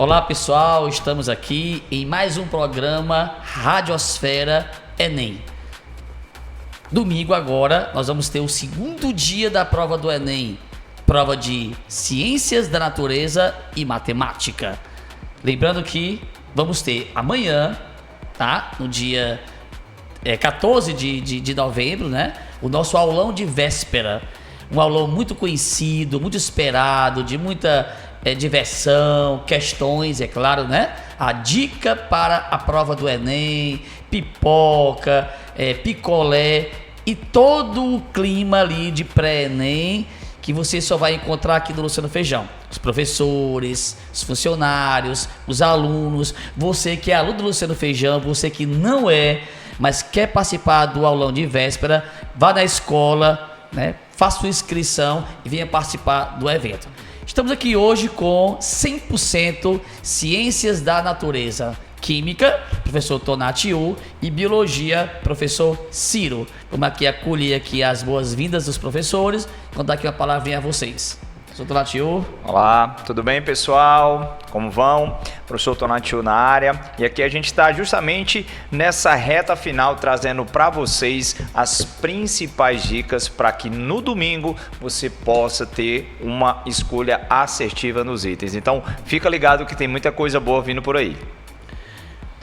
Olá pessoal, estamos aqui em mais um programa Radiosfera Enem. Domingo agora nós vamos ter o segundo dia da prova do Enem, prova de Ciências da Natureza e Matemática. Lembrando que vamos ter amanhã, tá? No dia 14 de novembro, né? O nosso aulão de véspera. Um aulão muito conhecido, muito esperado, de muita diversão, questões, é claro, né? A dica para a prova do Enem, pipoca, picolé e todo o clima ali de pré-Enem que você só vai encontrar aqui no Luciano Feijão. Os professores, os funcionários, os alunos, você que é aluno do Luciano Feijão, você que não é, mas quer participar do aulão de véspera, vá na escola, né? Faça sua inscrição e venha participar do evento. Estamos aqui hoje com 100% Ciências da Natureza, Química, professor Tonatiuh, e Biologia, professor Ciro. Vamos aqui acolher aqui as boas-vindas dos professores, vou dar aqui uma palavrinha a vocês. Professor Tonatiuh. Olá, tudo bem, pessoal? Como vão? Professor Tonatiuh na área. E aqui a gente está justamente nessa reta final trazendo para vocês as principais dicas para que no domingo você possa ter uma escolha assertiva nos itens. Então, fica ligado que tem muita coisa boa vindo por aí.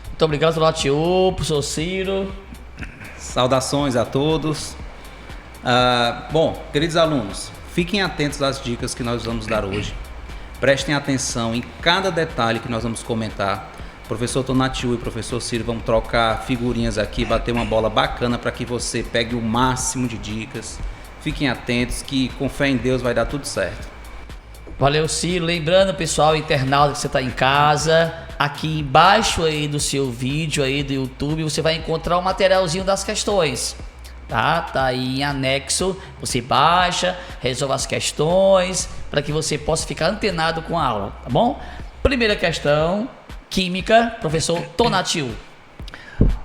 Muito obrigado, Tonatiuh, professor Ciro. Saudações a todos. Bom, queridos alunos, fiquem atentos às dicas que nós vamos dar hoje. Prestem atenção em cada detalhe que nós vamos comentar. O professor Tonatiuh e o professor Ciro vão trocar figurinhas aqui, bater uma bola bacana para que você pegue o máximo de dicas. Fiquem atentos que com fé em Deus vai dar tudo certo. Valeu, Ciro. Lembrando, pessoal, internauta, que você está em casa, aqui embaixo aí do seu vídeo aí do YouTube, você vai encontrar o materialzinho das questões. Tá aí em anexo, você baixa, resolve as questões para que você possa ficar antenado com a aula, tá bom? Primeira questão, Química, professor Tonatiuh.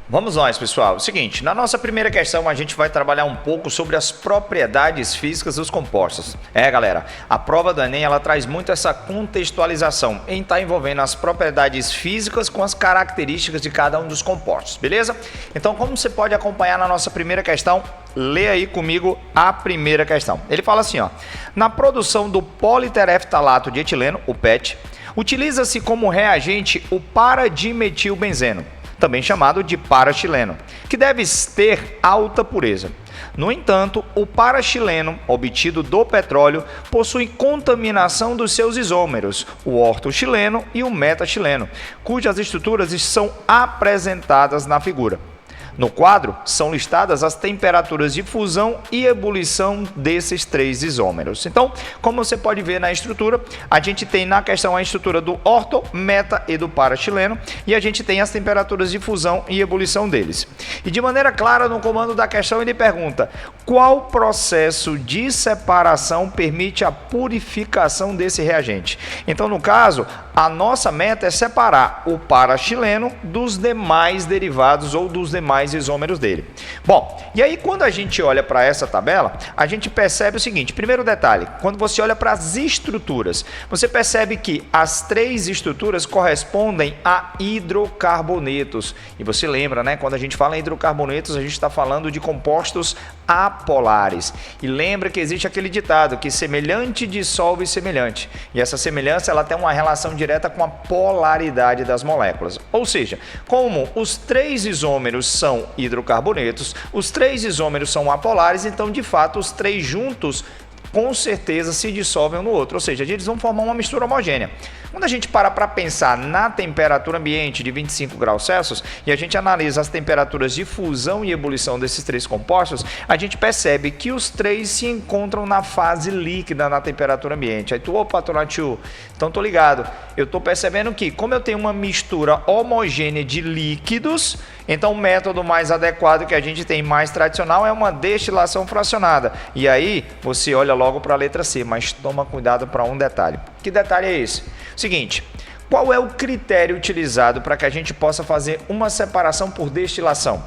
Vamos nós, pessoal. Seguinte, na nossa primeira questão a gente vai trabalhar um pouco sobre as propriedades físicas dos compostos. Galera, a prova do Enem ela traz muito essa contextualização em estar envolvendo as propriedades físicas com as características de cada um dos compostos, beleza? Então, como você pode acompanhar na nossa primeira questão, lê aí comigo a primeira questão. Ele fala assim, ó: na produção do politereftalato de etileno, o PET, utiliza-se como reagente o paradimetilbenzeno, também chamado de parachileno, que deve ter alta pureza. No entanto, o parachileno, obtido do petróleo, possui contaminação dos seus isômeros, o ortochileno e o metachileno, cujas estruturas são apresentadas na figura. No quadro, são listadas as temperaturas de fusão e ebulição desses três isômeros. Então, como você pode ver na estrutura, a gente tem na questão a estrutura do orto, meta e do parachileno, e a gente tem as temperaturas de fusão e ebulição deles. E de maneira clara, no comando da questão, ele pergunta: qual processo de separação permite a purificação desse reagente? Então, no caso, a nossa meta é separar o parachileno dos demais derivados ou dos demais isômeros dele. Bom, e aí quando a gente olha para essa tabela, a gente percebe o seguinte: primeiro detalhe, quando você olha para as estruturas, você percebe que as três estruturas correspondem a hidrocarbonetos. E você lembra, né? Quando a gente fala em hidrocarbonetos, a gente está falando de compostos apolares. E lembra que existe aquele ditado que semelhante dissolve semelhante. E essa semelhança ela tem uma relação direta com a polaridade das moléculas. Ou seja, como os três isômeros são hidrocarbonetos, os três isômeros são apolares, então de fato os três juntos com certeza se dissolvem um no outro, ou seja, eles vão formar uma mistura homogênea. Quando a gente para pensar na temperatura ambiente de 25 graus Celsius e a gente analisa as temperaturas de fusão e ebulição desses três compostos, a gente percebe que os três se encontram na fase líquida na temperatura ambiente. Aí opa, Tonatiuh, então tô ligado. Eu tô percebendo que, como eu tenho uma mistura homogênea de líquidos, então o método mais adequado que a gente tem, mais tradicional, é uma destilação fracionada. E aí você olha logo para a letra C, mas toma cuidado para um detalhe. Que detalhe é esse? Seguinte, qual é o critério utilizado para que a gente possa fazer uma separação por destilação?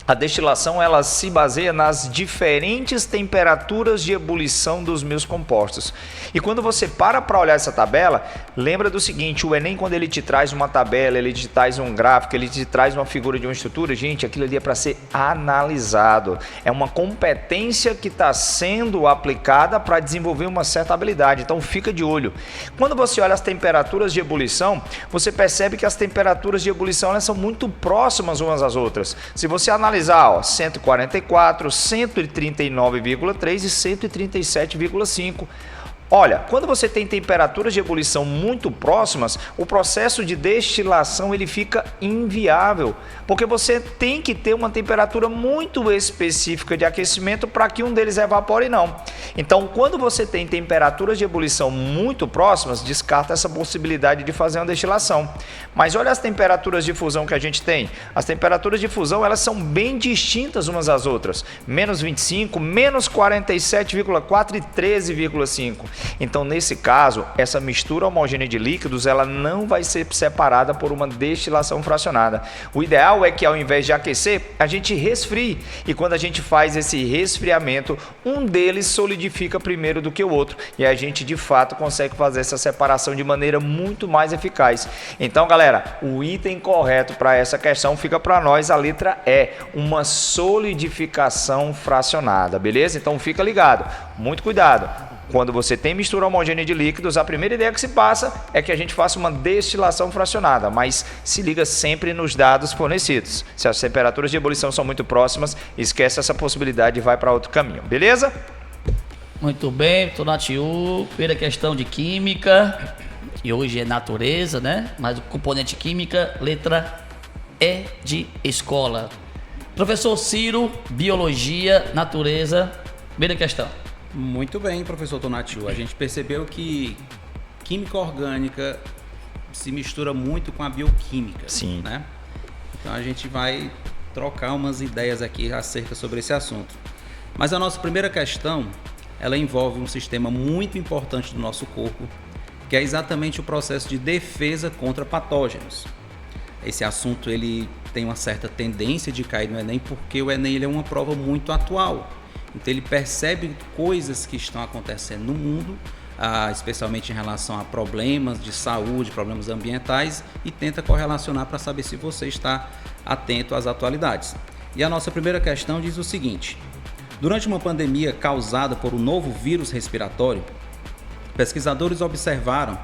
A destilação ela se baseia nas diferentes temperaturas de ebulição dos meus compostos. E quando você para olhar essa tabela, lembra do seguinte, o Enem quando ele te traz uma tabela, ele te traz um gráfico, ele te traz uma figura de uma estrutura, gente, aquilo ali é para ser analisado. É uma competência que está sendo aplicada para desenvolver uma certa habilidade, então fica de olho. Quando você olha as temperaturas de ebulição, você percebe que as temperaturas de ebulição elas são muito próximas umas às outras. Se você analisar 144, 139,3 e 137,5. Olha, quando você tem temperaturas de ebulição muito próximas, o processo de destilação ele fica inviável, porque você tem que ter uma temperatura muito específica de aquecimento para que um deles evapore não. Então, quando você tem temperaturas de ebulição muito próximas, descarta essa possibilidade de fazer uma destilação. Mas olha as temperaturas de fusão que a gente tem. As temperaturas de fusão elas são bem distintas umas das outras. Menos 25, menos 47,4 e 13,5. Então, nesse caso, essa mistura homogênea de líquidos ela não vai ser separada por uma destilação fracionada. O ideal é que ao invés de aquecer, a gente resfrie. E quando a gente faz esse resfriamento, um deles solidifica primeiro do que o outro. E a gente, de fato, consegue fazer essa separação de maneira muito mais eficaz. Então, galera, o item correto para essa questão fica para nós a letra E, uma solidificação fracionada, beleza? Então, fica ligado, muito cuidado. Quando você tem mistura homogênea de líquidos, a primeira ideia que se passa é que a gente faça uma destilação fracionada, mas se liga sempre nos dados fornecidos. Se as temperaturas de ebulição são muito próximas, esquece essa possibilidade e vai para outro caminho, beleza? Muito bem, Tonatiu. Primeira questão de química, que hoje é natureza, né? Mas o componente química, letra E de escola. Professor Ciro, biologia, natureza, primeira questão. Muito bem, professor Tonatiu. A gente percebeu que química orgânica se mistura muito com a bioquímica. Sim. Né? Então a gente vai trocar umas ideias aqui acerca sobre esse assunto. Mas a nossa primeira questão, ela envolve um sistema muito importante do nosso corpo, que é exatamente o processo de defesa contra patógenos. Esse assunto ele tem uma certa tendência de cair no Enem, porque o Enem ele é uma prova muito atual. Então ele percebe coisas que estão acontecendo no mundo, especialmente em relação a problemas de saúde, problemas ambientais, e tenta correlacionar para saber se você está atento às atualidades. E a nossa primeira questão diz o seguinte: durante uma pandemia causada por um novo vírus respiratório, pesquisadores observaram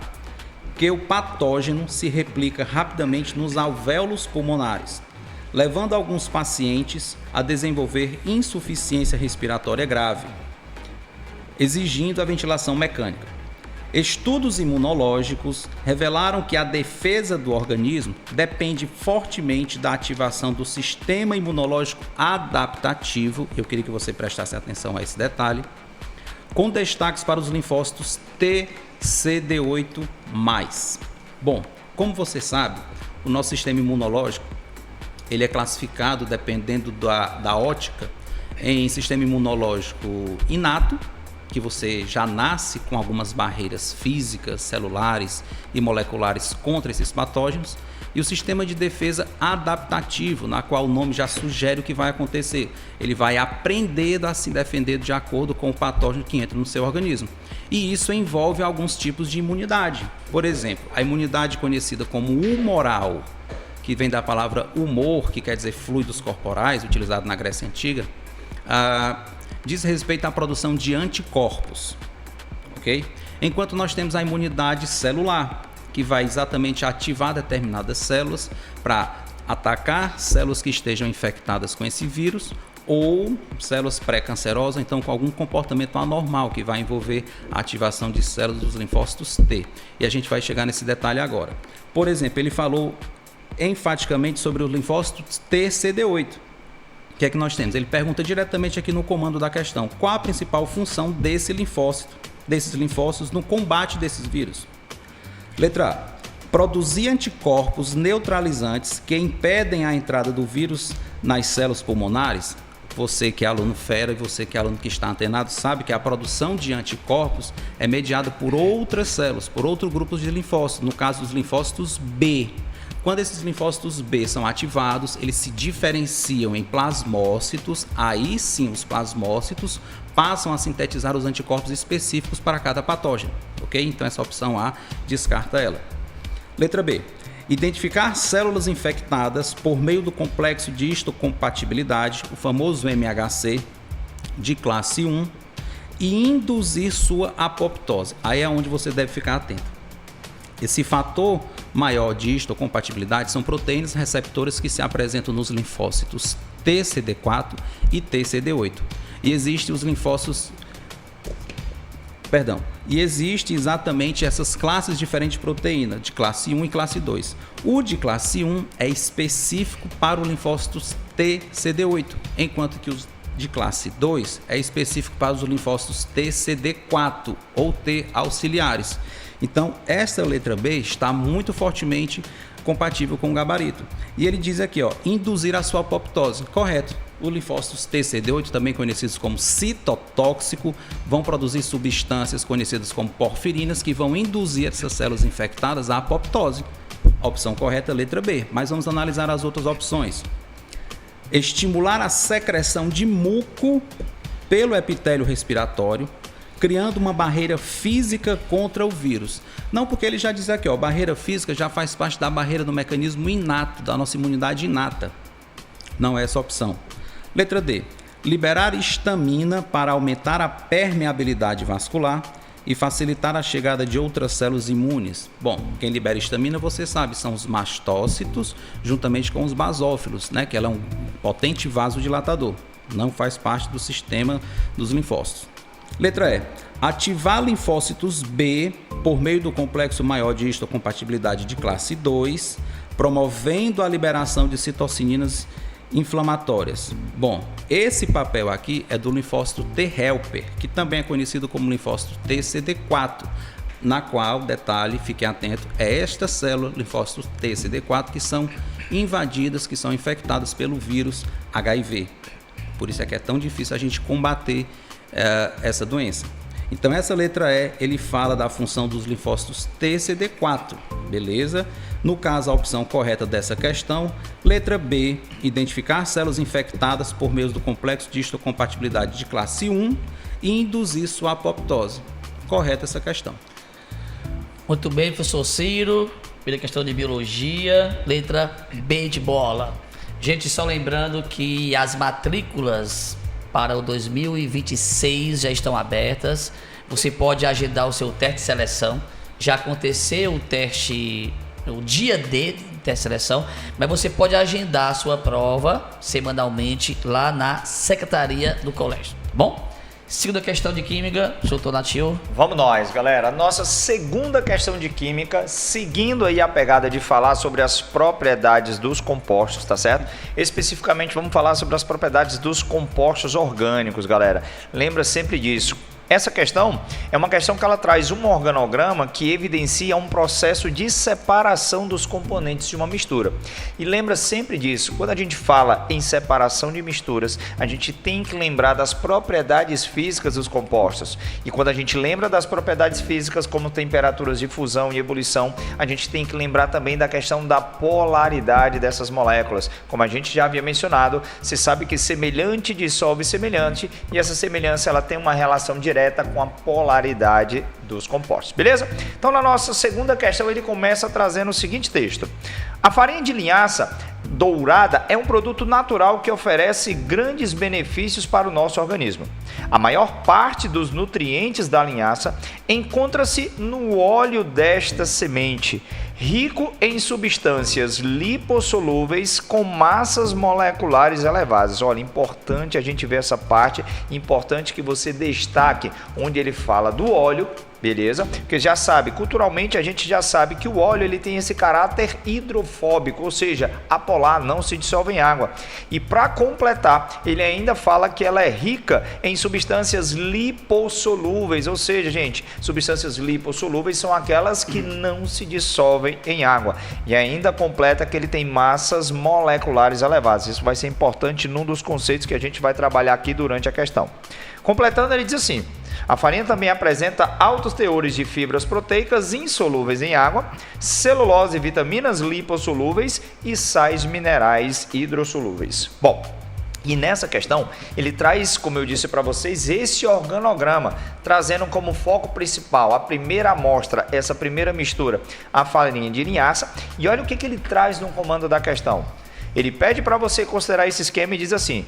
que o patógeno se replica rapidamente nos alvéolos pulmonares, levando alguns pacientes a desenvolver insuficiência respiratória grave, exigindo a ventilação mecânica. Estudos imunológicos revelaram que a defesa do organismo depende fortemente da ativação do sistema imunológico adaptativo. Eu queria que você prestasse atenção a esse detalhe, com destaques para os linfócitos T, CD8+. Bom, como você sabe, o nosso sistema imunológico ele é classificado, dependendo da ótica, em sistema imunológico inato, que você já nasce com algumas barreiras físicas, celulares e moleculares contra esses patógenos, e o sistema de defesa adaptativo, na qual o nome já sugere o que vai acontecer. Ele vai aprender a se defender de acordo com o patógeno que entra no seu organismo. E isso envolve alguns tipos de imunidade. Por exemplo, a imunidade conhecida como humoral, que vem da palavra humor, que quer dizer fluidos corporais, utilizado na Grécia Antiga, diz respeito à produção de anticorpos, ok? Enquanto nós temos a imunidade celular, que vai exatamente ativar determinadas células para atacar células que estejam infectadas com esse vírus ou células pré-cancerosas, então com algum comportamento anormal, que vai envolver a ativação de células dos linfócitos T. E a gente vai chegar nesse detalhe agora. Por exemplo, ele falou enfaticamente sobre os linfócitos TCD8. O que é que nós temos? Ele pergunta diretamente aqui no comando da questão: qual a principal função desses linfócitos no combate desses vírus? Letra A: produzir anticorpos neutralizantes que impedem a entrada do vírus nas células pulmonares. Você que é aluno fera e você que é aluno que está antenado sabe que a produção de anticorpos é mediada por outras células, por outros grupos de linfócitos, no caso dos linfócitos B. Quando esses linfócitos B são ativados, eles se diferenciam em plasmócitos, aí sim os plasmócitos passam a sintetizar os anticorpos específicos para cada patógeno, ok? Então essa opção A descarta ela. Letra B. Identificar células infectadas por meio do complexo de histocompatibilidade, o famoso MHC, de classe 1, e induzir sua apoptose. Aí é onde você deve ficar atento. Esse fator maior de histocompatibilidade são proteínas receptoras que se apresentam nos linfócitos TCD4 e TCD8. E existem os linfócitos... E existe exatamente essas classes diferentes de proteína, de classe 1 e classe 2. O de classe 1 é específico para os linfócitos TCD8, enquanto que os de classe 2 é específico para os linfócitos TCD4 ou T auxiliares. Então, essa letra B está muito fortemente compatível com o gabarito. E ele diz aqui, ó, induzir a sua apoptose. Correto. Os linfócitos TCD8, também conhecidos como citotóxico, vão produzir substâncias conhecidas como porfirinas que vão induzir essas células infectadas à apoptose. A opção correta é a letra B, mas vamos analisar as outras opções. Estimular a secreção de muco pelo epitélio respiratório, criando uma barreira física contra o vírus. Não, porque ele já diz aqui, ó, barreira física já faz parte da barreira do mecanismo inato, da nossa imunidade inata. Não é essa a opção. Letra D. Liberar histamina para aumentar a permeabilidade vascular e facilitar a chegada de outras células imunes. Bom, quem libera histamina, você sabe, são os mastócitos, juntamente com os basófilos, né? Que ela é um potente vasodilatador. Não faz parte do sistema dos linfócitos. Letra E. Ativar linfócitos B por meio do complexo maior de histocompatibilidade de classe 2, promovendo a liberação de citocininas inflamatórias. Bom, esse papel aqui é do linfócito T helper, que também é conhecido como linfócito TCD4, na qual, detalhe, fiquem atentos, é esta célula, linfócitos TCD4, que são invadidas, que são infectadas pelo vírus HIV. Por isso é que é tão difícil a gente combater essa doença. Então essa letra E, ele fala da função dos linfócitos TCD4, beleza? No caso, a opção correta dessa questão, letra B, identificar células infectadas por meio do complexo de histocompatibilidade de classe 1 e induzir sua apoptose. Correta essa questão. Muito bem, professor Ciro, pela questão de biologia, letra B de bola. Gente, só lembrando que as matrículas para o 2026 já estão abertas. Você pode agendar o seu teste de seleção. Já aconteceu o teste, o dia D de teste de seleção, mas você pode agendar a sua prova semanalmente lá na secretaria do colégio, tá bom? Segunda questão de química, professor Natil. Vamos nós, galera. Nossa segunda questão de química, seguindo aí a pegada de falar sobre as propriedades dos compostos, tá certo? Especificamente vamos falar sobre as propriedades dos compostos orgânicos, galera. Lembra sempre disso. Essa questão é uma questão que ela traz um organograma que evidencia um processo de separação dos componentes de uma mistura. E lembra sempre disso, quando a gente fala em separação de misturas, a gente tem que lembrar das propriedades físicas dos compostos. E quando a gente lembra das propriedades físicas, como temperaturas de fusão e ebulição, a gente tem que lembrar também da questão da polaridade dessas moléculas. Como a gente já havia mencionado, se sabe que semelhante dissolve semelhante, e essa semelhança ela tem uma relação direta com a polaridade dos compostos, beleza? Então, na nossa segunda questão, ele começa trazendo o seguinte texto. A farinha de linhaça dourada é um produto natural que oferece grandes benefícios para o nosso organismo. A maior parte dos nutrientes da linhaça encontra-se no óleo desta semente, rico em substâncias lipossolúveis com massas moleculares elevadas. Olha, importante a gente ver essa parte, importante que você destaque onde ele fala do óleo, beleza? Porque já sabe, culturalmente a gente já sabe que o óleo ele tem esse caráter hidrofóbico, ou seja, apolar, não se dissolve em água. E para completar, ele ainda fala que ela é rica em substâncias lipossolúveis, ou seja, gente, substâncias lipossolúveis são aquelas que não se dissolvem em água. E ainda completa que ele tem massas moleculares elevadas. Isso vai ser importante num dos conceitos que a gente vai trabalhar aqui durante a questão. Completando, ele diz assim: a farinha também apresenta altos teores de fibras proteicas insolúveis em água, celulose, vitaminas lipossolúveis e sais minerais hidrossolúveis. Bom, e nessa questão, ele traz, como eu disse para vocês, esse organograma, trazendo como foco principal a primeira amostra, essa primeira mistura, a farinha de linhaça. E olha o que ele traz no comando da questão. Ele pede para você considerar esse esquema e diz assim: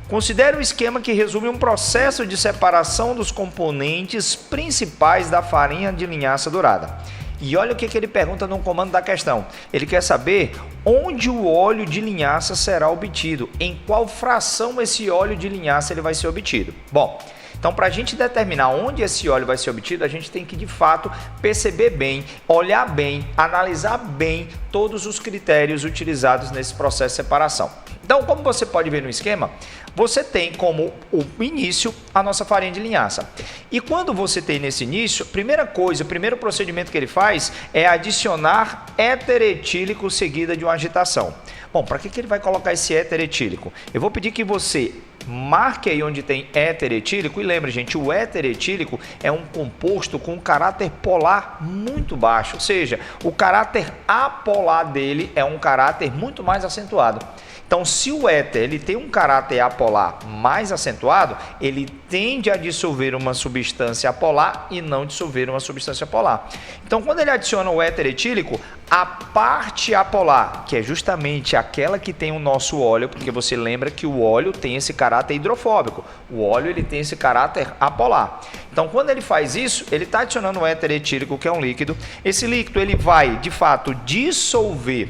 considere um esquema que resume um processo de separação dos componentes principais da farinha de linhaça dourada. E olha o que ele pergunta no comando da questão. Ele quer saber onde o óleo de linhaça será obtido, em qual fração esse óleo de linhaça ele vai ser obtido. Bom, então para a gente determinar onde esse óleo vai ser obtido, a gente tem que de fato perceber bem, olhar bem, analisar bem todos os critérios utilizados nesse processo de separação. Então, como você pode ver no esquema, você tem como o início a nossa farinha de linhaça. E quando você tem nesse início, primeira coisa, o primeiro procedimento que ele faz é adicionar éter etílico seguida de uma agitação. Bom, para que ele vai colocar esse éter etílico? Eu vou pedir que você marque aí onde tem éter etílico e lembre, gente, o éter etílico é um composto com um caráter polar muito baixo, ou seja, o caráter apolar dele é um caráter muito mais acentuado. Então, se o éter ele tem um caráter apolar mais acentuado, ele tende a dissolver uma substância apolar e não dissolver uma substância polar. Então, quando ele adiciona o éter etílico, a parte apolar, que é justamente aquela que tem o nosso óleo, porque você lembra que o óleo tem esse caráter hidrofóbico, o óleo ele tem esse caráter apolar. Então, quando ele faz isso, ele está adicionando o éter etílico, que é um líquido. Esse líquido ele vai, de fato, dissolver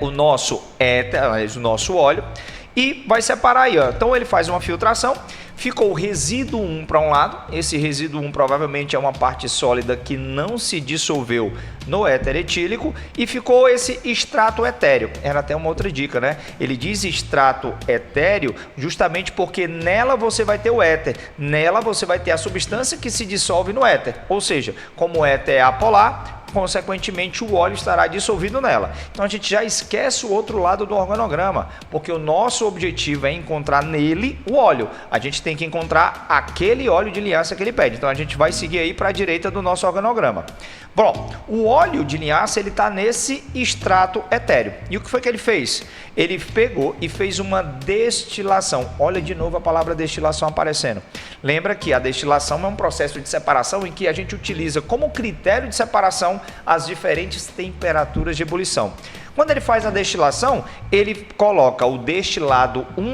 o nosso éter, o nosso óleo, e vai separar aí, ó. Então ele faz uma filtração, ficou o resíduo 1 para um lado, esse resíduo 1 provavelmente é uma parte sólida que não se dissolveu no éter etílico, e ficou esse extrato etéreo. Era até uma outra dica, né? Ele diz extrato etéreo justamente porque nela você vai ter o éter, nela você vai ter a substância que se dissolve no éter, ou seja, como o éter é apolar, consequentemente o óleo estará dissolvido nela. Então a gente já esquece o outro lado do organograma, porque o nosso objetivo é encontrar nele o óleo. A gente tem que encontrar aquele óleo de linhaça que ele pede. Então a gente vai seguir aí para a direita do nosso organograma. Bom, o óleo de linhaça ele está nesse extrato etéreo. E o que foi que ele fez? Ele pegou e fez uma destilação. Olha de novo a palavra destilação aparecendo. Lembra que a destilação é um processo de separação em que a gente utiliza como critério de separação as diferentes temperaturas de ebulição. Quando ele faz a destilação, ele coloca o destilado 1,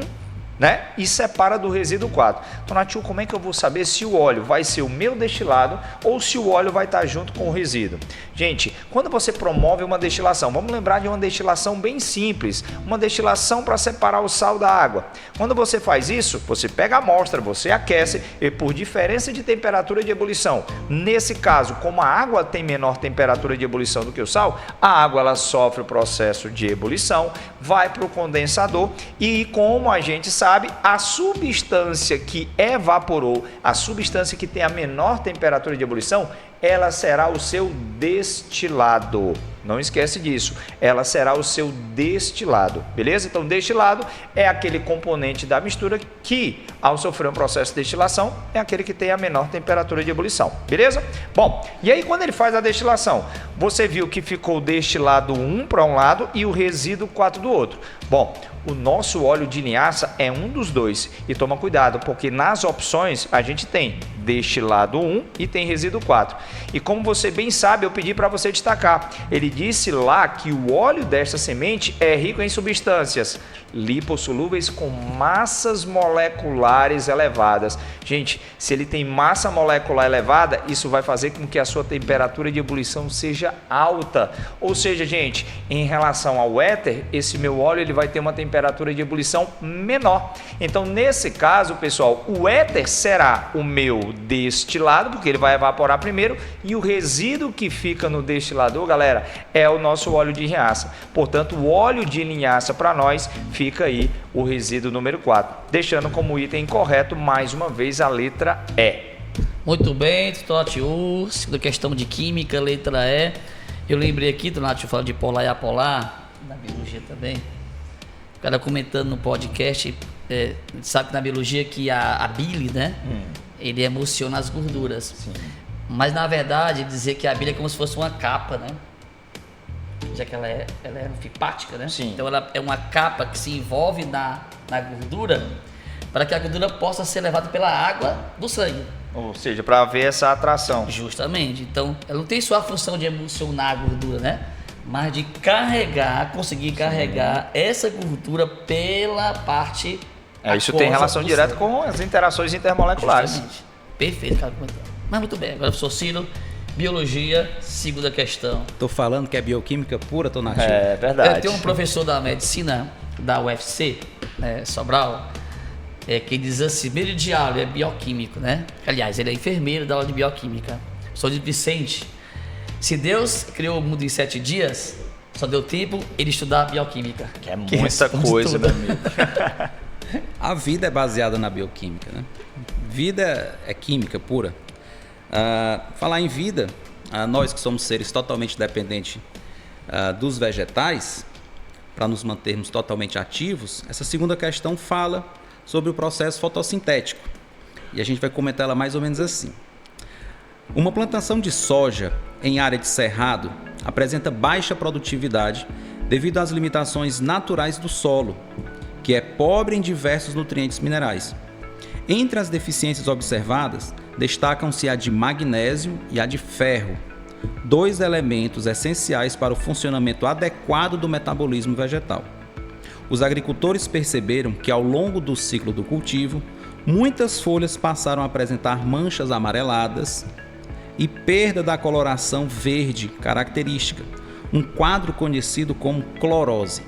né? E separa do resíduo 4. Então, Natil, como é que eu vou saber se o óleo vai ser o meu destilado ou se o óleo vai estar junto com o resíduo? Gente, quando você promove uma destilação, vamos lembrar de uma destilação bem simples, uma destilação para separar o sal da água. Quando você faz isso, você pega a amostra, você aquece e por diferença de temperatura de ebulição, nesse caso, como a água tem menor temperatura de ebulição do que o sal, a água ela sofre o processo de ebulição, vai para o condensador e, como a gente sabe, a substância que evaporou, a substância que tem a menor temperatura de ebulição, ela será o seu destilado. Não esquece disso, ela será o seu destilado, beleza? Então, destilado é aquele componente da mistura que, ao sofrer um processo de destilação, é aquele que tem a menor temperatura de ebulição, beleza? Bom, e aí quando ele faz a destilação, você viu que ficou o destilado 1 para um lado e o resíduo 4 do outro. Bom, o nosso óleo de linhaça é um dos dois. E toma cuidado, porque nas opções a gente tem destilado 1 e tem resíduo 4. E como você bem sabe, eu pedi para você destacar. Ele disse lá que o óleo desta semente é rico em substâncias lipossolúveis com massas moleculares elevadas. Gente, se ele tem massa molecular elevada, isso vai fazer com que a sua temperatura de ebulição seja alta. Ou seja, gente, em relação ao éter, esse meu óleo ele vai ter uma temperatura de ebulição menor. Então, nesse caso, pessoal, o éter será o meu destilado, porque ele vai evaporar primeiro, e o resíduo que fica no destilador, galera, é o nosso óleo de linhaça. Portanto, o óleo de linhaça para nós fica aí o resíduo número 4, deixando como item correto, mais uma vez, a letra E. Muito bem, Natil. Segunda questão de química, letra E. Eu lembrei aqui, Natil falando de polar e apolar, da biologia também. O cara comentando no podcast, a gente sabe que na biologia que a bile, né? Ele emociona as gorduras. Sim. Mas na verdade, dizer que a bile é como se fosse uma capa, né? Já que ela é anfipática, né? Sim. Então ela é uma capa que se envolve na gordura para que a gordura possa ser levada pela água do sangue. Ou seja, para haver essa atração. Justamente. Então, ela não tem só a função de emulsionar a gordura, né? Mas de conseguir carregar essa gordura pela parte Isso tem aquosa relação do direta sangue. com as interações intermoleculares. Justamente. Perfeito, cara. Mas muito bem. Agora, professor Ciro, biologia, segunda questão. Tô falando que é bioquímica pura, tô nativo. É verdade. Eu tenho um professor da medicina da UFC, Sobral, que diz assim, primeiro de aula, é bioquímico, né? Aliás, ele é enfermeiro da aula de bioquímica. Sou de Vicente. Se Deus criou o mundo em 7 dias, só deu tempo ele estudar bioquímica. Que é muita coisa, meu amigo. A vida é baseada na bioquímica, né? Vida é química pura. Falar em vida, nós que somos seres totalmente dependentes dos vegetais, para nos mantermos totalmente ativos, essa segunda questão fala sobre o processo fotossintético. E a gente vai comentar ela mais ou menos assim. Uma plantação de soja em área de cerrado apresenta baixa produtividade devido às limitações naturais do solo, que é pobre em diversos nutrientes minerais. Entre as deficiências observadas, destacam-se a de magnésio e a de ferro, 2 elementos essenciais para o funcionamento adequado do metabolismo vegetal. Os agricultores perceberam que, ao longo do ciclo do cultivo, muitas folhas passaram a apresentar manchas amareladas e perda da coloração verde característica, um quadro conhecido como clorose.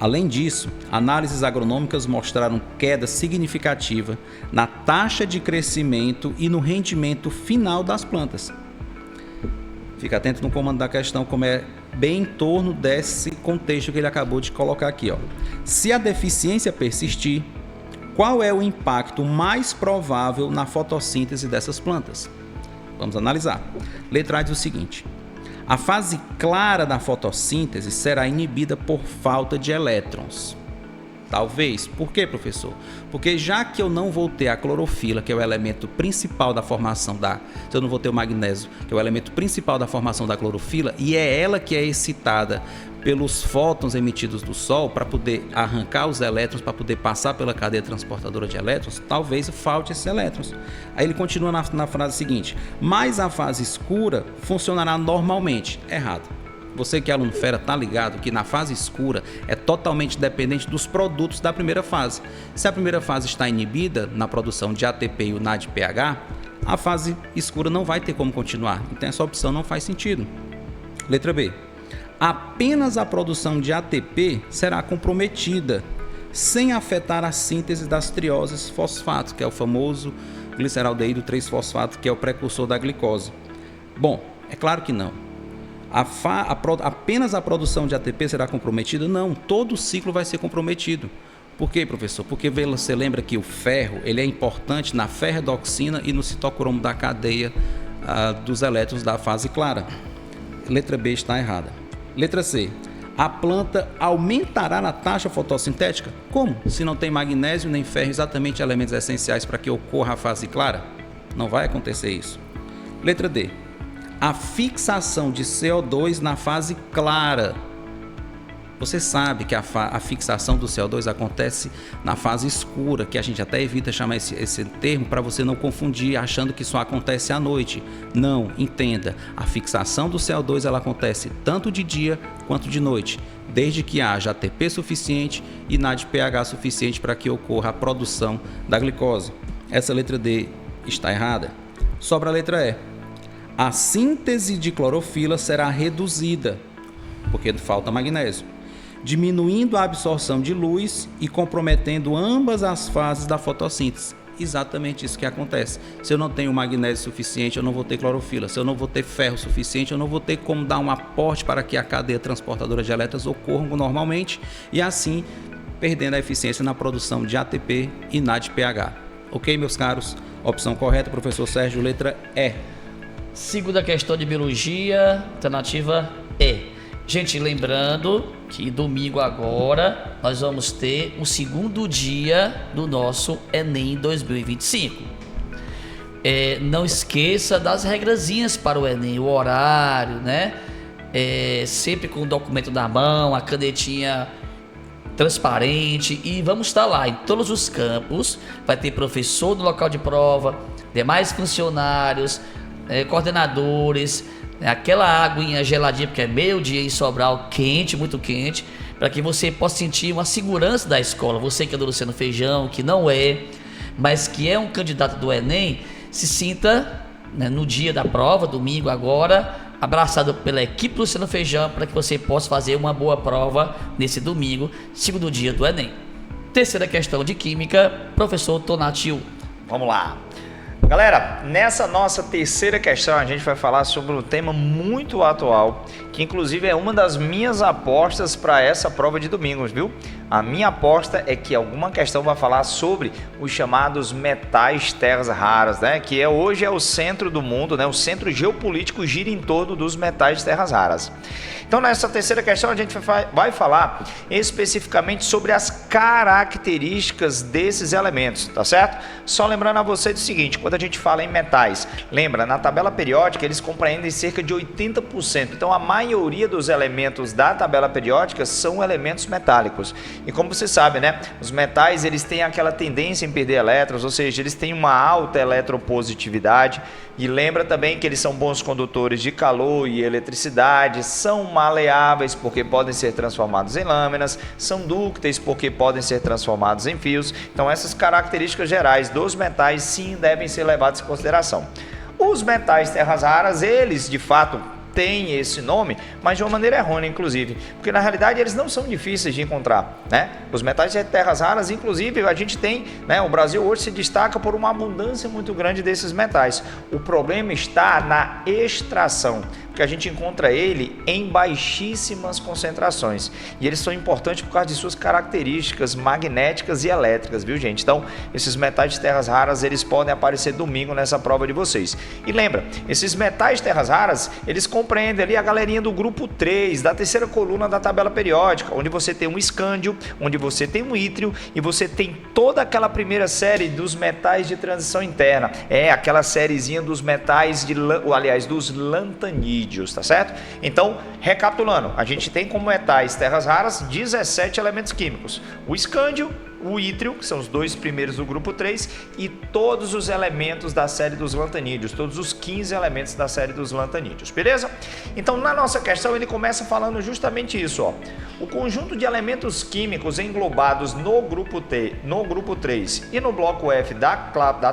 Além disso, análises agronômicas mostraram queda significativa na taxa de crescimento e no rendimento final das plantas. Fica atento no comando da questão, como é bem em torno desse contexto que ele acabou de colocar aqui. Se a deficiência persistir, qual é o impacto mais provável na fotossíntese dessas plantas? Vamos analisar. Letra A diz o seguinte: a fase clara da fotossíntese será inibida por falta de elétrons. Talvez. Por quê, professor? Porque já que eu não vou ter a clorofila, que é o elemento principal da formação se eu não vou ter o magnésio, que é o elemento principal da formação da clorofila, e é ela que é excitada pelos fótons emitidos do Sol para poder arrancar os elétrons, para poder passar pela cadeia transportadora de elétrons, talvez falte esses elétrons. Aí ele continua na frase seguinte: mas a fase escura funcionará normalmente. Errado. Você que é aluno fera está ligado que na fase escura é totalmente dependente dos produtos da primeira fase. Se a primeira fase está inibida na produção de ATP e o NADPH, a fase escura não vai ter como continuar. Então essa opção não faz sentido. Letra B. Apenas a produção de ATP será comprometida, sem afetar a síntese das trioses fosfato, que é o famoso gliceraldeído 3-fosfato, que é o precursor da glicose. Bom, é claro que não. Apenas a produção de ATP será comprometida? Não, todo o ciclo vai ser comprometido. Por quê, professor? Porque você lembra que o ferro ele é importante na ferredoxina e no citocromo da cadeia dos elétrons da fase clara. Letra B está errada. Letra C. A planta aumentará na taxa fotossintética? Como? Se não tem magnésio nem ferro, exatamente elementos essenciais para que ocorra a fase clara? Não vai acontecer isso. Letra D. A fixação de CO2 na fase clara. Você sabe que a fixação do CO2 acontece na fase escura, que a gente até evita chamar esse termo para você não confundir achando que só acontece à noite. Não, entenda, a fixação do CO2 ela acontece tanto de dia quanto de noite, desde que haja ATP suficiente e NADPH suficiente para que ocorra a produção da glicose. Essa letra D está errada. Sobra a letra E. A síntese de clorofila será reduzida, porque falta magnésio, diminuindo a absorção de luz e comprometendo ambas as fases da fotossíntese. Exatamente isso que acontece. Se eu não tenho magnésio suficiente, eu não vou ter clorofila. Se eu não vou ter ferro suficiente, eu não vou ter como dar um aporte para que a cadeia transportadora de elétrons ocorra normalmente e assim perdendo a eficiência na produção de ATP e NADPH. Ok, meus caros? Opção correta, professor Sérgio, letra E. Segunda questão de biologia, alternativa E. Gente, lembrando que domingo agora nós vamos ter o segundo dia do nosso Enem 2025. Não esqueça das regrazinhas para o Enem, o horário, né? Sempre com o documento na mão, a canetinha transparente, e vamos estar lá em todos os campos. Vai ter professor no local de prova, demais funcionários, coordenadores, aquela aguinha geladinha, porque é meio-dia em Sobral, quente, muito quente, para que você possa sentir uma segurança da escola. Você que é do Luciano Feijão, que não é, mas que é um candidato do Enem, se sinta, né, no dia da prova, domingo agora, abraçado pela equipe do Luciano Feijão, para que você possa fazer uma boa prova nesse domingo, segundo dia do Enem. Terceira questão de Química, professor Tonatiuh. Vamos lá. Galera, nessa nossa terceira questão a gente vai falar sobre um tema muito atual, que inclusive é uma das minhas apostas para essa prova de domingo, viu? A minha aposta é que alguma questão vai falar sobre os chamados metais terras raras, né? Que hoje é o centro do mundo, né? O centro geopolítico gira em torno dos metais terras raras. Então, nessa terceira questão, a gente vai falar especificamente sobre as características desses elementos, tá certo? Só lembrando a você do seguinte, quando a gente fala em metais, lembra, na tabela periódica eles compreendem cerca de 80%. Então, a maioria dos elementos da tabela periódica são elementos metálicos. E como você sabe, né, os metais eles têm aquela tendência em perder elétrons, ou seja, eles têm uma alta eletropositividade. E lembra também que eles são bons condutores de calor e eletricidade, são maleáveis porque podem ser transformados em lâminas, são dúcteis porque podem ser transformados em fios. Então essas características gerais dos metais sim devem ser levadas em consideração. Os metais terras raras, eles de fato têm esse nome, mas de uma maneira errônea, inclusive, porque na realidade eles não são difíceis de encontrar, né? Os metais de terras raras, inclusive, a gente tem, né? O Brasil hoje se destaca por uma abundância muito grande desses metais. O problema está na extração, porque a gente encontra ele em baixíssimas concentrações, e eles são importantes por causa de suas características magnéticas e elétricas, viu, gente? Então, esses metais de terras raras, eles podem aparecer domingo nessa prova de vocês. E lembra, esses metais de terras raras, eles compreendem ali a galerinha do grupo 3, da terceira coluna da tabela periódica, onde você tem um escândio, onde você tem um ítrio e você tem toda aquela primeira série dos metais de transição interna. Aquela sériezinha dos metais dos lantanídeos, tá certo? Então, recapitulando, a gente tem como metais terras raras 17 elementos químicos. O escândio, o ítrio, que são os dois primeiros do grupo 3, e todos os elementos da série dos lantanídeos, todos os 15 elementos da série dos lantanídeos, beleza? Então, na nossa questão, ele começa falando justamente isso, ó. O conjunto de elementos químicos englobados no grupo 3 e no bloco F da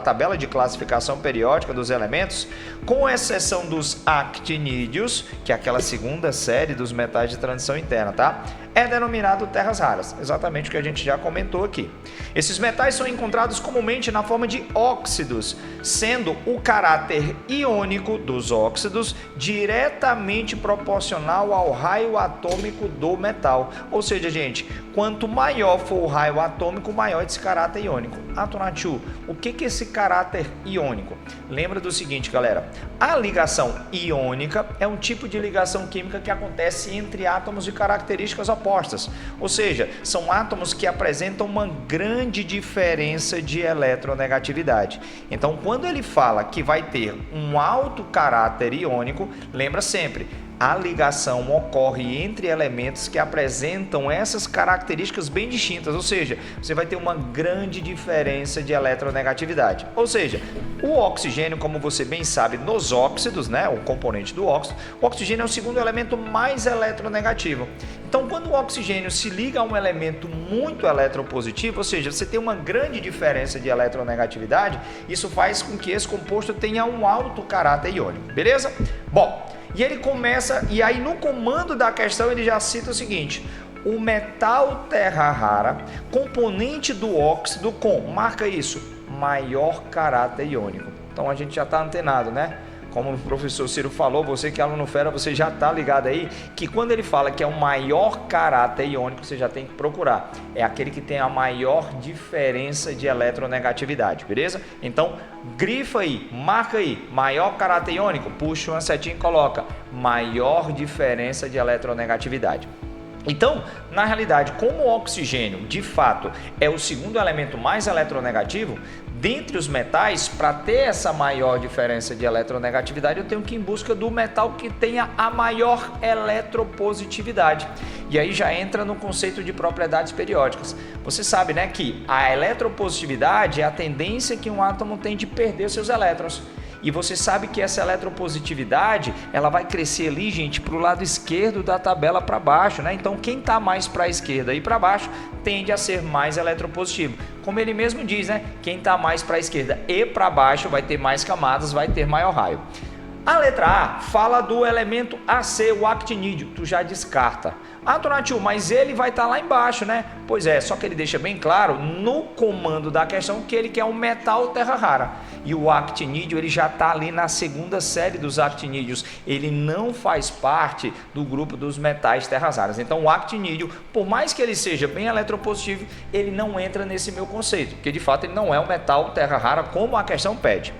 tabela de classificação periódica dos elementos, com exceção dos actinídeos, que é aquela segunda série dos metais de transição interna, tá? É denominado terras raras, exatamente o que a gente já comentou aqui. Esses metais são encontrados comumente na forma de óxidos, sendo o caráter iônico dos óxidos diretamente proporcional ao raio atômico do metal. Ou seja, gente, quanto maior for o raio atômico, maior esse caráter iônico. Tonatiuh, o que é esse caráter iônico? Lembra do seguinte, galera, a ligação iônica é um tipo de ligação química que acontece entre átomos de características opostas, ou seja, são átomos que apresentam uma grande diferença de eletronegatividade. Então, quando ele fala que vai ter um alto caráter iônico, lembra sempre, a ligação ocorre entre elementos que apresentam essas características bem distintas, ou seja, você vai ter uma grande diferença de eletronegatividade. Ou seja, o oxigênio, como você bem sabe, nos óxidos, né, o componente do óxido, o oxigênio é o segundo elemento mais eletronegativo. Então, quando o oxigênio se liga a um elemento muito eletropositivo, ou seja, você tem uma grande diferença de eletronegatividade, isso faz com que esse composto tenha um alto caráter iônico, beleza? Bom, e ele começa, e aí no comando da questão ele já cita o seguinte: o metal terra rara, componente do óxido com, marca isso, maior caráter iônico. Então a gente já está antenado, né? como o professor Ciro falou, você que é aluno fera, você já está ligado aí, que quando ele fala que é o maior caráter iônico, você já tem que procurar. É aquele que tem a maior diferença de eletronegatividade, beleza? Então, grifa aí, marca aí, maior caráter iônico, puxa uma setinha e coloca maior diferença de eletronegatividade. Então, na realidade, como o oxigênio, de fato, é o segundo elemento mais eletronegativo, dentre os metais, para ter essa maior diferença de eletronegatividade, eu tenho que ir em busca do metal que tenha a maior eletropositividade. E aí já entra no conceito de propriedades periódicas. Você sabe, né, que a eletropositividade é a tendência que um átomo tem de perder seus elétrons. E você sabe que essa eletropositividade, ela vai crescer ali, gente, para o lado esquerdo da tabela para baixo, né? Então, quem está mais para a esquerda e para baixo tende a ser mais eletropositivo. Como ele mesmo diz, né? Quem está mais para a esquerda e para baixo vai ter mais camadas, vai ter maior raio. A letra A fala do elemento AC, o actinídeo, tu já descarta. Ah, Tonatiuh, mas ele vai estar lá embaixo, né? Pois é, só que ele deixa bem claro no comando da questão que ele quer um metal terra rara. E o actinídeo, ele já está ali na segunda série dos actinídeos. Ele não faz parte do grupo dos metais terras raras. Então o actinídeo, por mais que ele seja bem eletropositivo, ele não entra nesse meu conceito, porque de fato ele não é um metal terra rara como a questão pede.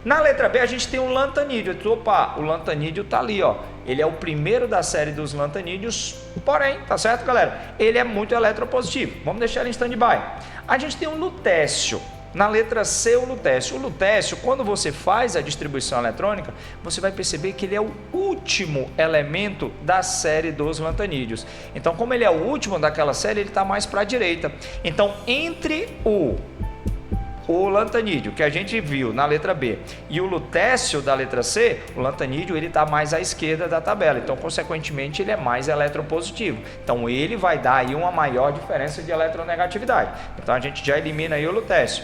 Na letra B a gente tem o lantanídeo. Opa, o lantanídeo tá ali, ó. Ele é o primeiro da série dos lantanídeos, porém, tá certo, galera? Ele é muito eletropositivo. Vamos deixar ele em stand-by. A gente tem o lutécio. Na letra C, o lutécio. O lutécio, quando você faz a distribuição eletrônica, você vai perceber que ele é o último elemento da série dos lantanídeos. Então, como ele é o último daquela série, ele está mais para a direita. Então, entre o lantanídeo, que a gente viu na letra B, e o lutécio da letra C, o lantanídeo ele está mais à esquerda da tabela, então consequentemente ele é mais eletropositivo, então ele vai dar aí uma maior diferença de eletronegatividade, então a gente já elimina aí o lutécio.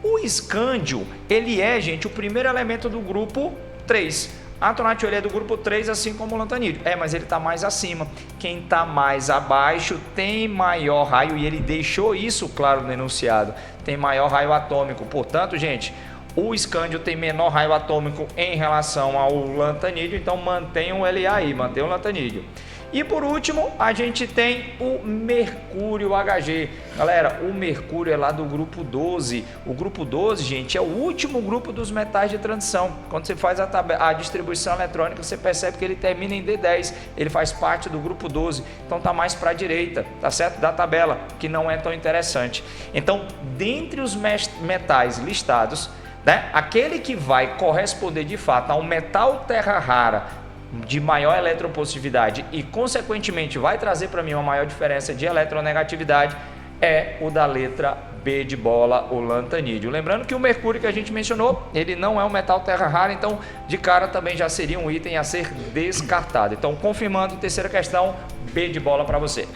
O escândio, ele é, gente, o primeiro elemento do grupo 3. A Tonatiuh, ele é do grupo 3, assim como o lantanídeo. Mas ele está mais acima. Quem está mais abaixo tem maior raio, e ele deixou isso claro no enunciado. Tem maior raio atômico. Portanto, gente, o escândio tem menor raio atômico em relação ao lantanídeo, então mantenham ele aí, mantenham o lantanídeo. E por último, a gente tem o mercúrio Hg. Galera, o mercúrio é lá do grupo 12. O grupo 12, gente, é o último grupo dos metais de transição. Quando você faz a distribuição eletrônica, você percebe que ele termina em D10. Ele faz parte do grupo 12. Então tá mais para a direita, tá certo? Da tabela, que não é tão interessante. Então, dentre os metais listados, né, aquele que vai corresponder de fato a um metal terra rara de maior eletropositividade e consequentemente vai trazer para mim uma maior diferença de eletronegatividade é o da letra B de bola, o lantanídeo. Lembrando que o mercúrio que a gente mencionou, ele não é um metal terra rara, então de cara também já seria um item a ser descartado. Então, confirmando, terceira questão, B de bola para você.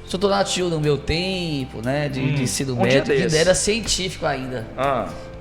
Sou Tonatiuh, no meu tempo, né, de ensino médio, que era científico ainda,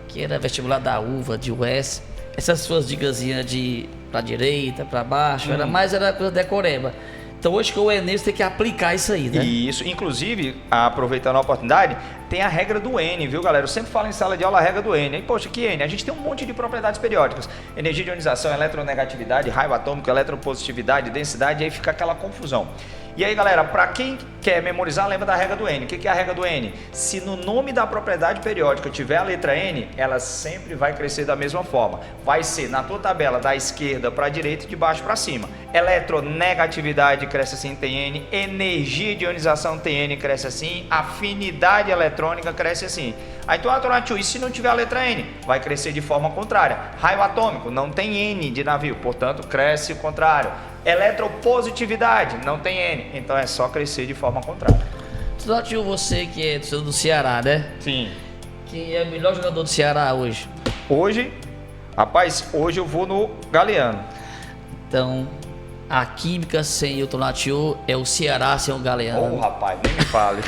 que era vestibular da UVA, de UES, essas suas dicasinhas de para direita, para baixo, era coisa decoreba. Então hoje que o Enem você tem que aplicar isso aí, né? Isso, inclusive, aproveitando a oportunidade, tem a regra do N, viu, galera? Eu sempre falo em sala de aula a regra do N. Aí, poxa, que N? A gente tem um monte de propriedades periódicas. Energia de ionização, eletronegatividade, raio atômico, eletropositividade, densidade, e aí fica aquela confusão. E aí, galera, para quem quer memorizar, lembra da regra do N. O que é a regra do N? Se no nome da propriedade periódica tiver a letra N, ela sempre vai crescer da mesma forma. Vai ser na tua tabela da esquerda para a direita e de baixo para cima. Eletronegatividade cresce assim, tem N. Energia de ionização tem N, cresce assim. Afinidade eletrônica cresce assim. Aí tu, Tonatiuh, e se não tiver a letra N? Vai crescer de forma contrária. Raio atômico não tem N de navio, portanto cresce o contrário. Eletropositividade não tem N, então é só crescer de forma contrária. Tonatiuh, você que é do Ceará, né? Sim. Quem é o melhor jogador do Ceará hoje? Hoje, rapaz, hoje eu vou no Galeano. Então, a química sem o Tonatiuh é o Ceará sem o Galeano. Ô, rapaz, nem me fale.